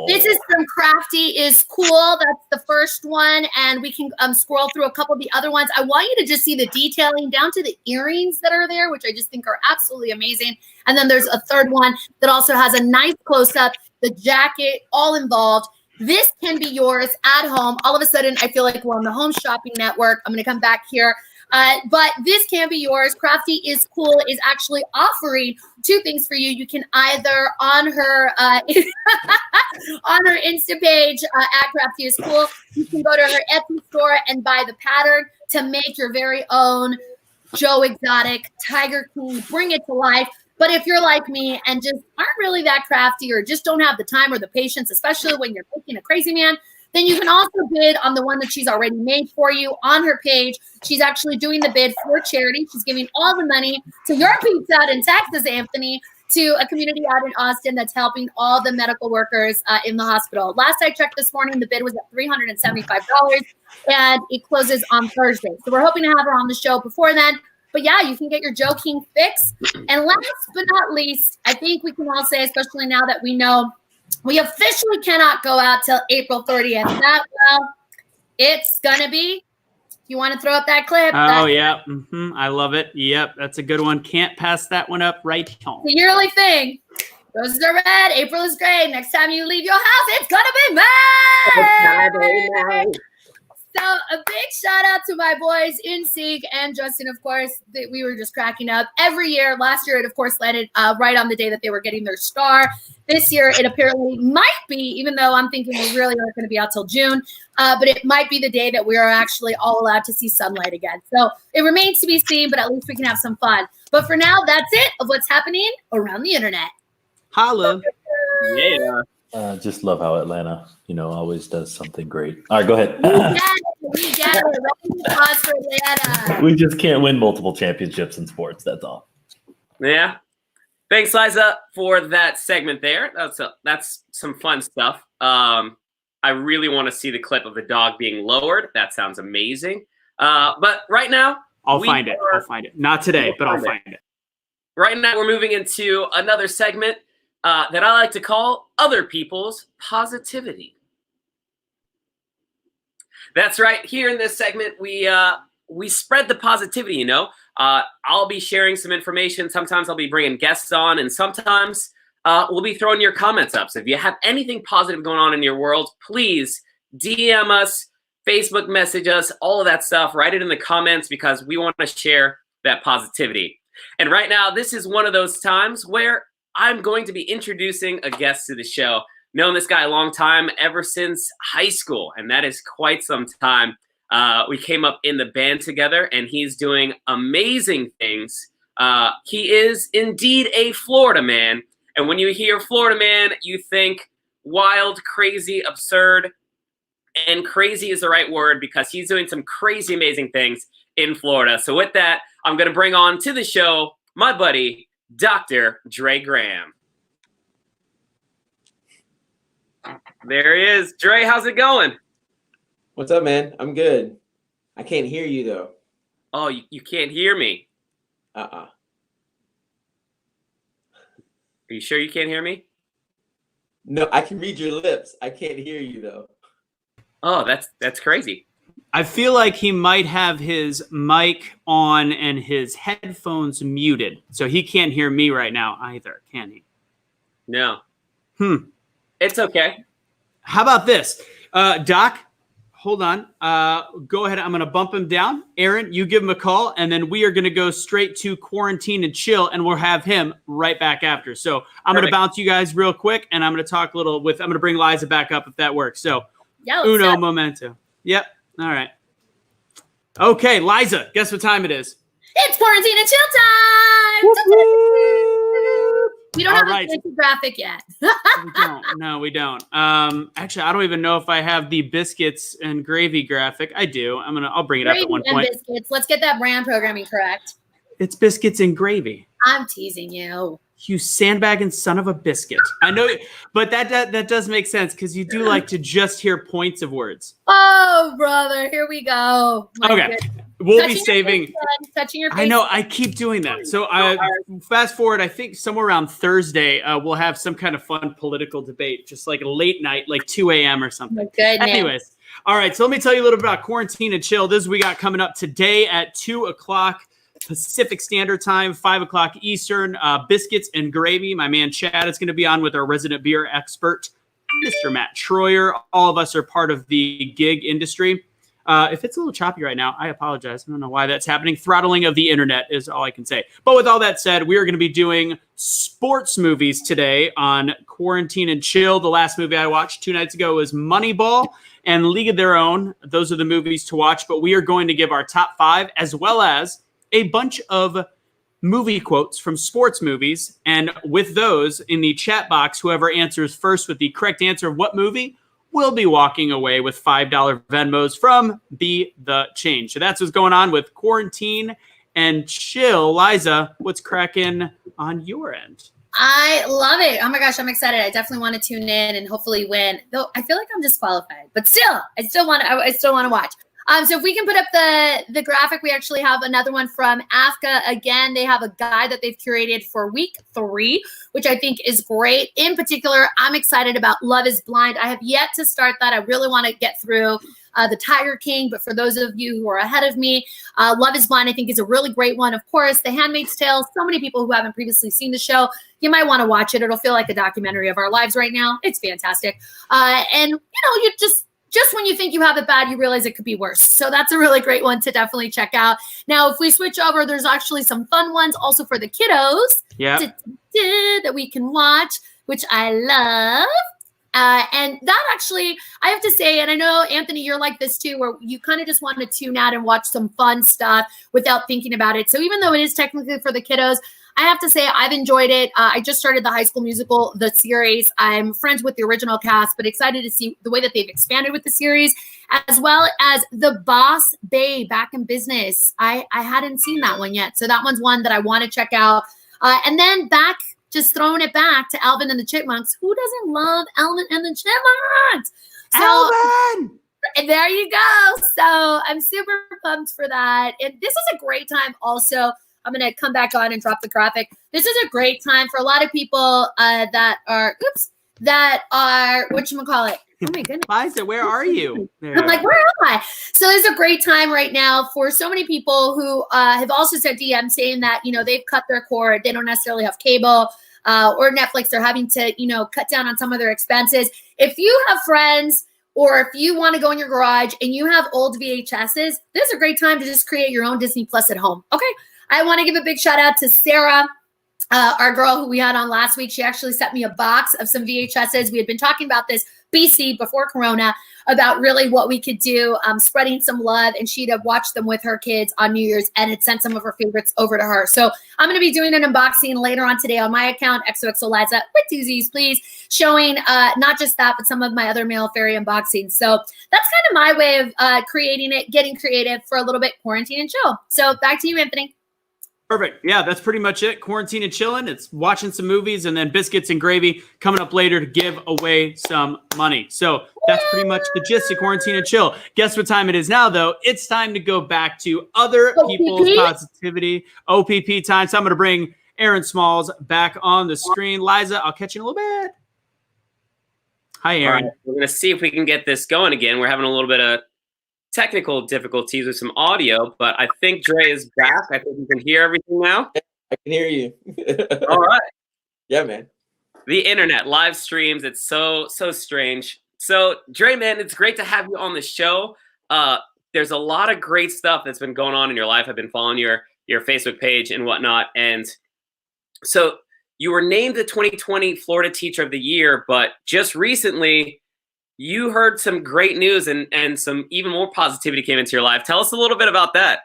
This is from Crafty is Cool. That's the first one. And we can scroll through a couple of the other ones. I want you to just see the detailing down to the earrings that are there, which I just think are absolutely amazing. And then there's a third one that also has a nice close-up, the jacket, all involved. This can be yours at home. All of a sudden, I feel like we're on the Home Shopping Network. I'm going to come back here. But this can be yours. Crafty is Cool is actually offering two things for you. You can either on her Insta page at Crafty is Cool, you can go to her Etsy store and buy the pattern to make your very own Joe Exotic Tiger King. Bring it to life. But if you're like me and just aren't really that crafty or just don't have the time or the patience, especially when you're making a crazy man, then you can also bid on the one that she's already made for you on her page. She's actually doing the bid for charity. She's giving all the money to your peeps out in Texas, Anthony, to a community out in Austin that's helping all the medical workers in the hospital. Last I checked this morning, the bid was at $375, and it closes on Thursday. So we're hoping to have her on the show before then. But yeah, you can get your Joe King fix. And last but not least, I think we can all say, especially now that we know we officially cannot go out till April 30th. That, well, it's going to be. You want to throw up that clip? Oh, yeah. I love it. Yep, that's a good one. Can't pass that one up right home. The yearly thing. Roses are red. April is gray. Next time you leave your house, it's going to be May. So a big shout out to my boys InSync and Justin, of course. We were just cracking up every year. Last year, it, of course, landed right on the day that they were getting their star. This year, it apparently might be, even though I'm thinking we really aren't going to be out till June, but it might be the day that we are actually all allowed to see sunlight again. So it remains to be seen, but at least we can have some fun. But for now, that's it of what's happening around the internet. Holla. Yeah. Just love how Atlanta, always does something great. All right, go ahead. We get it. Round of applause for Atlanta. We just can't win multiple championships in sports. That's all. Yeah. Thanks, Liza, for that segment there. That's some fun stuff. I really want to see the clip of the dog being lowered. That sounds amazing. But right now, I'll find it. Not today, but I'll find it. Right now, we're moving into another segment that I like to call Other People's Positivity. That's right. Here in this segment, we spread the positivity, I'll be sharing some information. Sometimes I'll be bringing guests on, and sometimes we'll be throwing your comments up. So if you have anything positive going on in your world, please DM us, Facebook message us, all of that stuff. Write it in the comments because we want to share that positivity. And right now, this is one of those times where I'm going to be introducing a guest to the show. Known this guy a long time, ever since high school, and that is quite some time. We came up in the band together, and he's doing amazing things. He is indeed a Florida man, and when you hear Florida man, you think wild, crazy, absurd, and crazy is the right word because he's doing some crazy, amazing things in Florida. So with that, I'm going to bring on to the show my buddy, Dr. Dre Graham. There he is. Dre, how's it going? What's up, man? I'm good. I can't hear you, though. Oh, you can't hear me? Uh-uh. Are you sure you can't hear me? No, I can read your lips. I can't hear you, though. Oh, that's crazy. I feel like he might have his mic on and his headphones muted. So he can't hear me right now either, can he? No. It's okay. How about this? Doc, hold on. Go ahead. I'm going to bump him down. Aaron, you give him a call, and then we are going to go straight to quarantine and chill, and we'll have him right back after. So I'm going to bounce you guys real quick, and I'm going to talk a little I'm going to bring Liza back up if that works. So uno momento. Yep. All right. Okay, Liza, guess what time it is? It's quarantine and chill time. We don't have a fancy graphic yet. We don't. No, we don't. Actually, I don't even know if I have the biscuits and gravy graphic. I do. I'll bring it up at one point. Biscuits. Let's get that brand programming correct. It's biscuits and gravy. I'm teasing you. You sandbagging son of a biscuit. I know, but that does make sense because you do like to just hear points of words. Oh, brother, here we go. Okay. We'll be saving. Touching your face. I know. I keep doing that. So fast forward, I think somewhere around Thursday, we'll have some kind of fun political debate, just like a late night, like 2 a.m. or something. Oh, goodness. Anyways. All right. So let me tell you a little bit about quarantine and chill. This is what we got coming up today at 2 o'clock Pacific Standard Time, 5 o'clock Eastern. Biscuits and gravy. My man Chad is going to be on with our resident beer expert, Mr. Matt Troyer. All of us are part of the gig industry. If it's a little choppy right now, I apologize. I don't know why that's happening. Throttling of the internet is all I can say. But with all that said, we are going to be doing sports movies today on Quarantine and Chill. The last movie I watched 2 nights ago was Moneyball and League of Their Own. Those are the movies to watch. But we are going to give our top 5 as well as a bunch of movie quotes from sports movies. And with those in the chat box, whoever answers first with the correct answer of what movie will be walking away with $5 Venmos from Be The Change. So that's what's going on with Quarantine and Chill. Liza, what's cracking on your end? I love it. Oh my gosh, I'm excited. I definitely want to tune in and hopefully win. Though I feel like I'm disqualified, but still, I still want to watch. So if we can put up the graphic, we actually have another one from AFCA. Again, they have a guide that they've curated for week 3, which I think is great. In particular, I'm excited about Love is Blind. I have yet to start that. I really want to get through the Tiger King. But for those of you who are ahead of me, Love is Blind, I think, is a really great one. Of course, The Handmaid's Tale. So many people who haven't previously seen the show, you might want to watch it. It'll feel like a documentary of our lives right now. It's fantastic. And, you just when you think you have it bad, you realize it could be worse. So that's a really great one to definitely check out. Now, if we switch over, there's actually some fun ones also for the kiddos that we can watch, which I love. And that actually, I have to say, and I know, Anthony, you're like this too, where you kind of just want to tune out and watch some fun stuff without thinking about it. So even though it is technically for the kiddos, I have to say I've enjoyed it. I just started the High School Musical, the series. I'm friends with the original cast, but excited to see the way that they've expanded with the series, as well as The Boss Babe Back in Business. I hadn't seen that one yet. So that one's one that I want to check out. And then just throwing it back to Alvin and the Chipmunks. Who doesn't love Alvin and the Chipmunks? So, Alvin! And there you go. So I'm super pumped for that. And this is a great time also. I'm going to come back on and drop the graphic. This is a great time for a lot of people that are, whatchamacallit? Oh my goodness. Liza, where are you? I'm like, where am I? So there's a great time right now for so many people who have also sent DM saying that, they've cut their cord. They don't necessarily have cable or Netflix. They're having to, cut down on some of their expenses. If you have friends or if you want to go in your garage and you have old VHSs, this is a great time to just create your own Disney Plus at home. Okay. I want to give a big shout out to Sarah, our girl who we had on last week. She actually sent me a box of some VHSs. We had been talking about this BC before Corona about really what we could do, spreading some love, and she'd have watched them with her kids on New Year's and had sent some of her favorites over to her. So I'm going to be doing an unboxing later on today on my account, XOXO Liza, with doozies, please, showing not just that, but some of my other Mail Fairy unboxings. So that's kind of my way of creating it, getting creative for a little bit quarantine and chill. So back to you, Anthony. Perfect. Yeah, that's pretty much it. Quarantine and chilling. It's watching some movies and then biscuits and gravy coming up later to give away some money. So that's pretty much the gist of quarantine and chill. Guess what time it is now, though? It's time to go back to other people's positivity. OPP time. So I'm going to bring Aaron Smalls back on the screen. Liza, I'll catch you in a little bit. Hi, Aaron. All right, we're going to see if we can get this going again. We're having a little bit of technical difficulties with some audio, but I think Dre is back. I think you can hear everything now. I can hear you. All right. Yeah, man. The internet, live streams, it's so strange. So, Dre, man, it's great to have you on the show. There's a lot of great stuff that's been going on in your life. I've been following your Facebook page and whatnot. And so you were named the 2020 Florida Teacher of the Year, but just recently you heard some great news and some even more positivity came into your life. Tell us a little bit about that.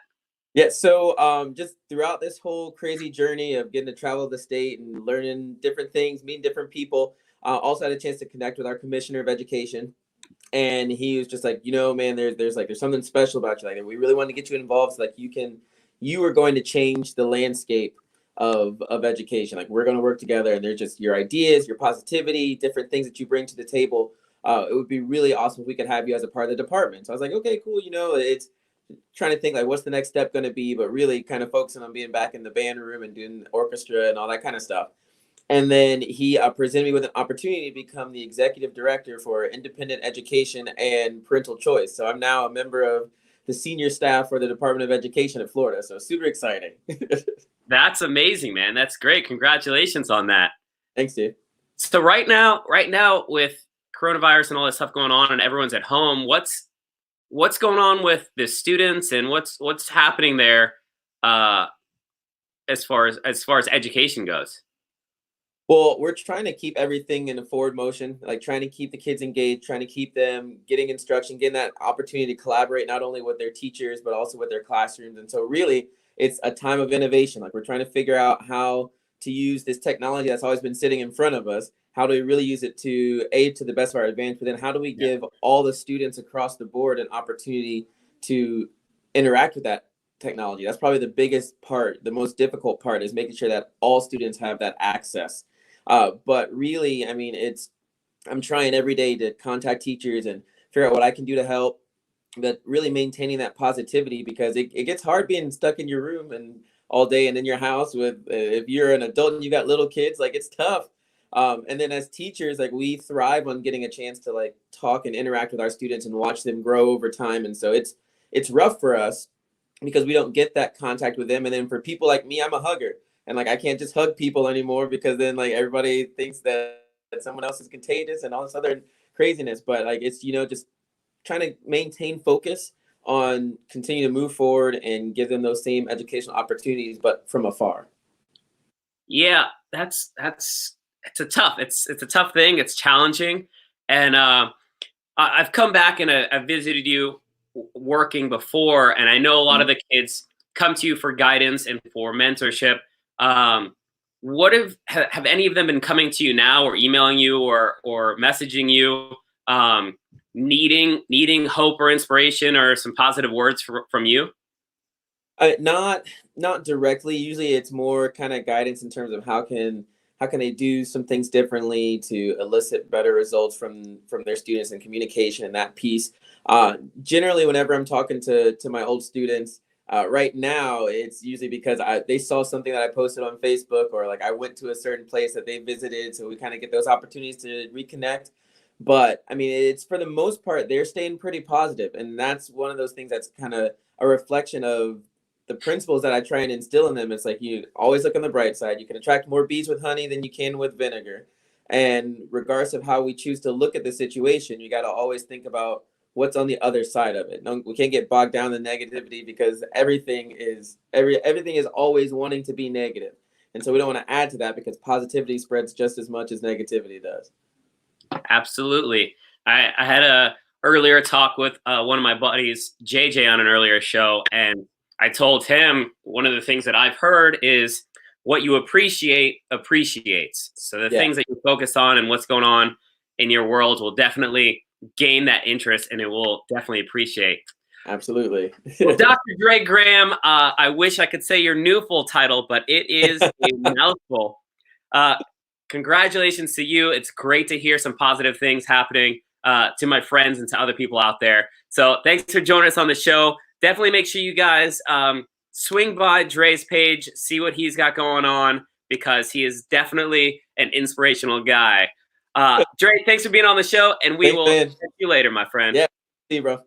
Yeah, so just throughout this whole crazy journey of getting to travel the state and learning different things, meeting different people, also had a chance to connect with our Commissioner of Education. And he was just like, man, there's something special about you. Like, we really want to get you involved. So like you are going to change the landscape of education. Like, we're going to work together, and there's just your ideas, your positivity, different things that you bring to the table. It would be really awesome if we could have you as a part of the department. So I was like, okay, cool. It's trying to think like, what's the next step going to be, but really kind of focusing on being back in the band room and doing the orchestra and all that kind of stuff. And then he presented me with an opportunity to become the executive director for independent education and parental choice. So I'm now a member of the senior staff for the Department of Education at Florida. So super exciting. That's amazing, man. That's great. Congratulations on that. Thanks, dude. So right now with coronavirus and all this stuff going on and everyone's at home, what's going on with the students and what's happening there as far as education goes? Well, we're trying to keep everything in a forward motion, like trying to keep the kids engaged, trying to keep them getting instruction, getting that opportunity to collaborate not only with their teachers, but also with their classrooms. And so really, it's a time of innovation. Like, we're trying to figure out how to use this technology that's always been sitting in front of us. How do we really use it to aid to the best of our advantage? But then how do we give all the students across the board an opportunity to interact with that technology? That's probably the biggest part. The most difficult part is making sure that all students have that access. But really, I mean, I'm trying every day to contact teachers and figure out what I can do to help, but really maintaining that positivity, because it gets hard being stuck in your room and all day and in your house with, if you're an adult and you got little kids, like, it's tough. And then as teachers, like, we thrive on getting a chance to like talk and interact with our students and watch them grow over time. And so it's rough for us because we don't get that contact with them. And then for people like me, I'm a hugger, and like, I can't just hug people anymore because then like everybody thinks that someone else is contagious and all this other craziness. But like, it's, just trying to maintain focus on continue to move forward and give them those same educational opportunities, but from afar. Yeah, it's a tough thing. It's challenging. And I've come back and I've visited you working before, and I know a lot of the kids come to you for guidance and for mentorship. What have any of them been coming to you now, or emailing you, or messaging you, needing hope or inspiration or some positive words from you? Not directly. Usually, it's more kind of guidance in terms of how can they do some things differently to elicit better results from their students and communication and that piece. Generally, whenever I'm talking to my old students, right now, it's usually because they saw something that I posted on Facebook, or like I went to a certain place that they visited, so we kind of get those opportunities to reconnect. But I mean, it's for the most part, they're staying pretty positive, and that's one of those things that's kind of a reflection of the principles that I try and instill in them. It's like, you always look on the bright side. You can attract more bees with honey than you can with vinegar. And regardless of how we choose to look at the situation, you got to always think about what's on the other side of it. No, we can't get bogged down in negativity, because everything is always wanting to be negative. And so we don't want to add to that, because positivity spreads just as much as negativity does. Absolutely. I had a earlier talk with one of my buddies, JJ, on an earlier show, and I told him one of the things that I've heard is what you appreciate appreciates. So the things that you focus on and what's going on in your world will definitely gain that interest, and it will definitely appreciate. Absolutely. Well, Dr. Dre Graham, I wish I could say your new full title, but it is a mouthful. Congratulations to you. It's great to hear some positive things happening to my friends and to other people out there. So thanks for joining us on the show. Definitely make sure you guys swing by Dre's page, see what he's got going on, because he is definitely an inspirational guy. Dre, thanks for being on the show, and we will see you later, my friend. Yeah, see you, bro.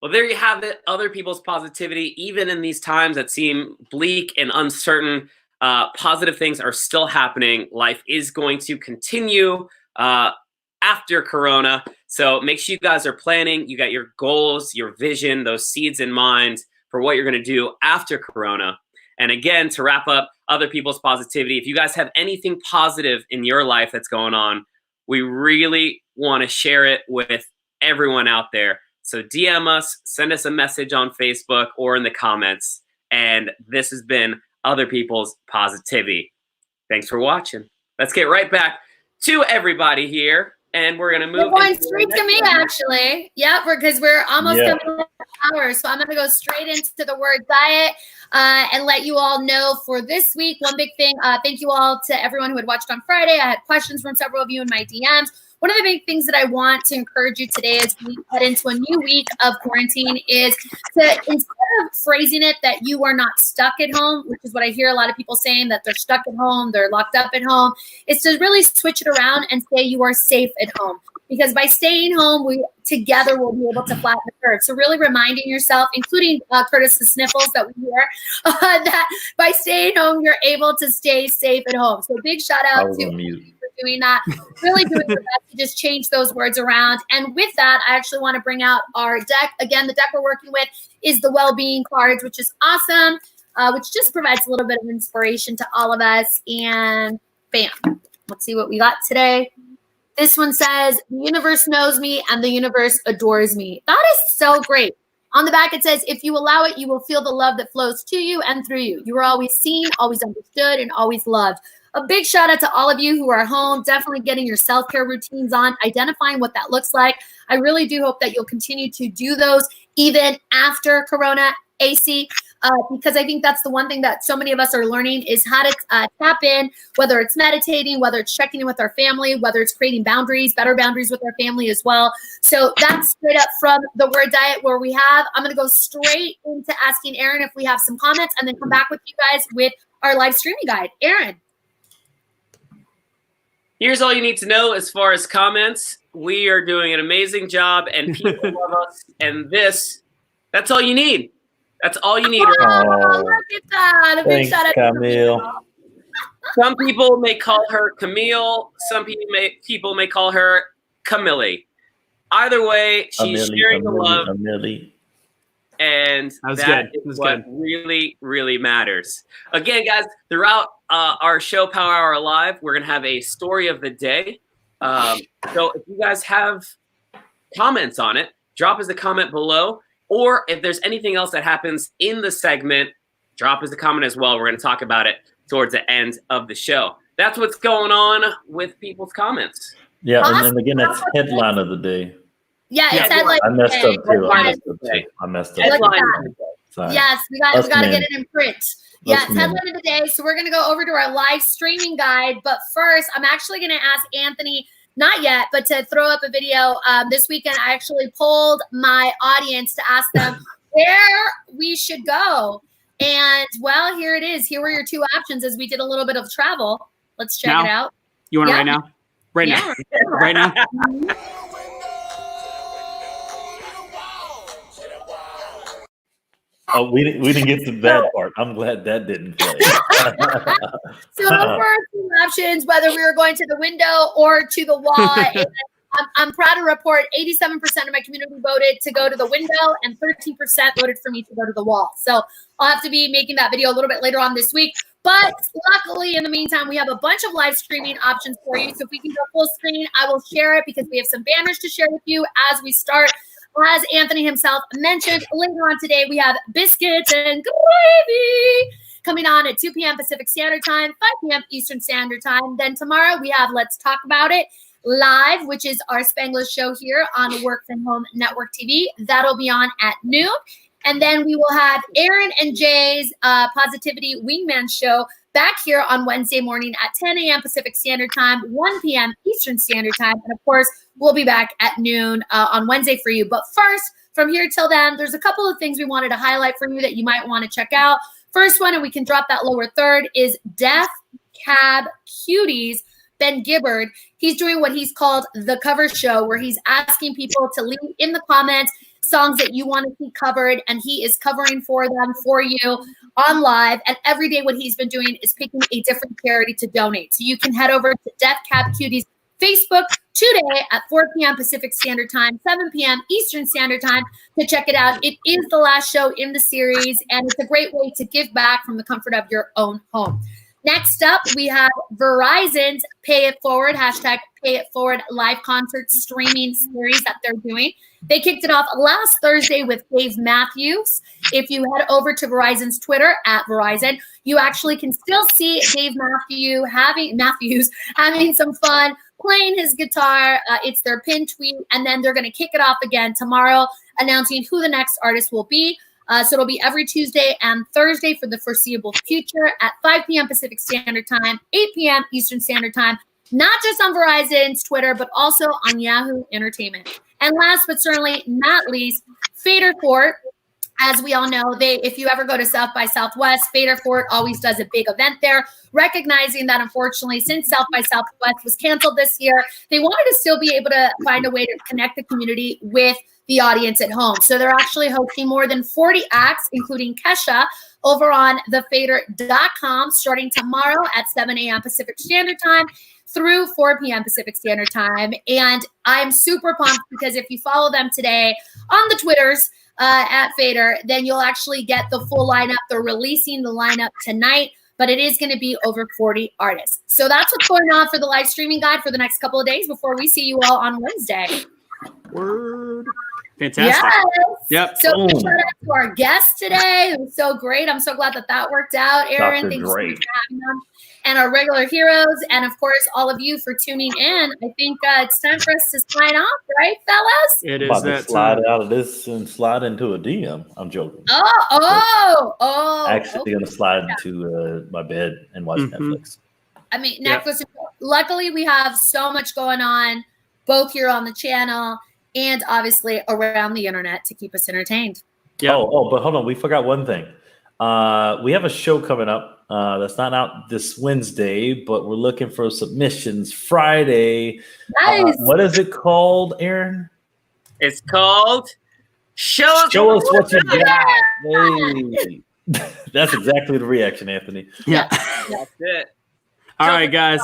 Well, there you have it. Other people's positivity, even in these times that seem bleak and uncertain, positive things are still happening. Life is going to continue after Corona. So make sure you guys are planning. You got your goals, your vision, those seeds in mind for what you're going to do after Corona. And again, to wrap up other people's positivity, if you guys have anything positive in your life that's going on, we really want to share it with everyone out there. So DM us, send us a message on Facebook or in the comments. And this has been Other People's Positivity. Thanks for watching. Let's get right back to everybody here. And we're going to move. We're going straight to me, actually. Yep, because we're almost coming to an hour. So I'm going to go straight into the word diet and let you all know for this week. One big thing, thank you all to everyone who had watched on Friday. I had questions from several of you in my DMs. One of the big things that I want to encourage you today as we head into a new week of quarantine is to, instead of phrasing it that you are not stuck at home, which is what I hear a lot of people saying, that they're stuck at home, they're locked up at home, is to really switch it around and say you are safe at home. Because by staying home, we together will be able to flatten the curve. So really reminding yourself, including Curtis the sniffles that we hear, that by staying home, you're able to stay safe at home. So big shout out to you for doing that. Really doing your best to just change those words around. And with that, I actually want to bring out our deck. Again, the deck we're working with is the well-being cards, which is awesome, which just provides a little bit of inspiration to all of us. And bam, let's see what we got today. This one says, the universe knows me and the universe adores me. That is so great. On the back, it says, if you allow it, you will feel the love that flows to you and through you. You are always seen, always understood, and always loved. A big shout out to all of you who are home, definitely getting your self-care routines on, identifying what that looks like. I really do hope that you'll continue to do those even after Corona AC. Because I think that's the one thing that so many of us are learning is how to tap in, whether it's meditating, whether it's checking in with our family, whether it's creating boundaries, better boundaries with our family as well. So that's straight up from the word diet where we have. I'm going to go straight into asking Aaron if we have some comments and then come back with you guys with our live streaming guide. Aaron. Here's all you need to know as far as comments. We are doing an amazing job and people love us. And that's all you need. That's all you need. Oh, look at that. A big shout out to Camille. Some people may call her Camille. Some people may call her Camille. Either way, she's sharing the love. And that is what really, really matters. Again, guys, throughout our show, Power Hour Live, we're going to have a story of the day. So if you guys have comments on it, drop us a comment below. Or if there's anything else that happens in the segment, drop us a comment as well. We're going to talk about it towards the end of the show. That's what's going on with people's comments. Yeah, and again, that's headline of the day. Yeah, it's headline. I messed up too. I messed up. Sorry. Yes, we got to get it in print. Yeah, it's headline of the day. So we're going to go over to our live streaming guide. But first, I'm actually going to ask Anthony, not yet, but to throw up a video. This weekend, I actually polled my audience to ask them where we should go. And, well, here it is. Here were your two options as we did a little bit of travel. Let's check it out. You want it right now? Right now. Right now. Oh, we didn't get to the bad part. I'm glad that didn't play. So those were two options, whether we were going to the window or to the wall. And I'm proud to report 87% of my community voted to go to the window and 13% voted for me to go to the wall. So I'll have to be making that video a little bit later on this week. But luckily, in the meantime, we have a bunch of live streaming options for you. So if we can go full screen, I will share it because we have some banners to share with you as we start. As Anthony himself mentioned, later on today, we have biscuits and gravy coming on at 2 p.m. Pacific Standard Time, 5 p.m. Eastern Standard Time. Then tomorrow, we have Let's Talk About It live, which is our Spanglish show here on Work From Home Network TV. That'll be on at noon. And then we will have Aaron and Jay's Positivity Wingman show back here on Wednesday morning at 10 a.m. Pacific Standard Time, 1 p.m. Eastern Standard Time. And of course, we'll be back at noon on Wednesday for you. But first, from here till then, there's a couple of things we wanted to highlight for you that you might want to check out. First one, and we can drop that lower third, is Death Cab Cuties. Ben Gibbard, he's doing what he's called the cover show, where he's asking people to leave in the comments songs that you want to see covered, and he is covering for them for you on live. And every day what he's been doing is picking a different charity to donate. So you can head over to Death Cab Cuties Facebook today at 4 p.m. Pacific Standard Time, 7 p.m. Eastern Standard Time to check it out. It is the last show in the series, and it's a great way to give back from the comfort of your own home. Next up, we have Verizon's Pay It Forward, hashtag Pay It Forward live concert streaming series that they're doing. They kicked it off last Thursday with Dave Matthews. If you head over to Verizon's Twitter at Verizon, you actually can still see Dave Matthews having some fun, playing his guitar. It's their pinned tweet, and then they're going to kick it off again tomorrow, announcing who the next artist will be. So it'll be every Tuesday and Thursday for the foreseeable future at 5 p.m. Pacific Standard Time, 8 p.m. Eastern Standard Time, not just on Verizon's Twitter, but also on Yahoo Entertainment. And last but certainly not least, Fader Fort. As we all know, if you ever go to South by Southwest, Fader Fort always does a big event there, recognizing that unfortunately, since South by Southwest was canceled this year, they wanted to still be able to find a way to connect the community with the audience at home. So they're actually hosting more than 40 acts, including Kesha, over on thefader.com starting tomorrow at 7 a.m. Pacific Standard Time through 4 p.m. Pacific Standard Time. And I'm super pumped because if you follow them today on the Twitters at Fader, then you'll actually get the full lineup. They're releasing the lineup tonight, but it is going to be over 40 artists. So that's what's going on for the live streaming guide for the next couple of days before we see you all on Wednesday. Word. Fantastic. Yes. Yep. So shout out to our guest today. It was so great. I'm so glad that worked out. Aaron, thanks so much for having them. And our regular heroes. And of course, all of you for tuning in. I think it's time for us to sign off, right, fellas? It is about that to slide time. out of this and slide into a DM. I'm joking. Actually going to slide into my bed and watch Netflix. I mean, Netflix. Luckily, we have so much going on, both here on the channel and obviously around the internet to keep us entertained. Yeah. Oh, but hold on. We forgot one thing. We have a show coming up that's not out this Wednesday, but we're looking for submissions Friday. Nice. What is it called, Aaron? It's called Show Us What You Got. Hey. That's exactly the reaction, Anthony. Yeah. That's it. All right, guys.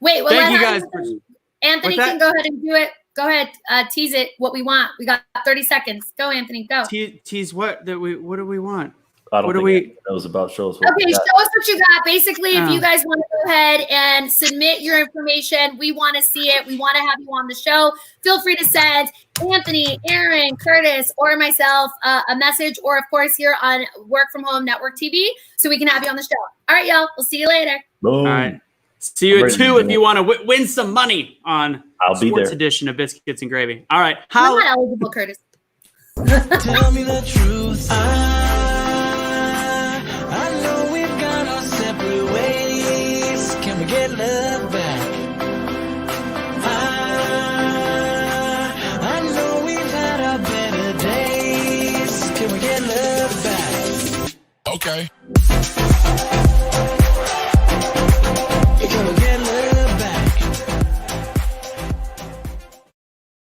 Wait, well, thank you guys. Anthony can go ahead and do it. Go ahead, tease it. What we want. We got 30 seconds. Go, Anthony. Go. Tease what? What do we want? I don't What do think we- anyone knows about shows. What Okay, we got. show us what you got. Basically, if Oh. you guys want to go ahead and submit your information, we want to see it. We want to have you on the show. Feel free to send Anthony, Aaron, Curtis, or myself a message, or of course here on Work From Home Network TV, so we can have you on the show. All right, y'all. We'll see you later. Boom. All right. See you I'm at ready 2 to if do you it. want to win some money on I'll be Sports there. Edition of Biscuits and Gravy. All right. I'm How? not eligible, Curtis. Tell me the truth. I know we've gone our separate ways. Can we get love back? I know we've had our better days. Can we get love back? Okay.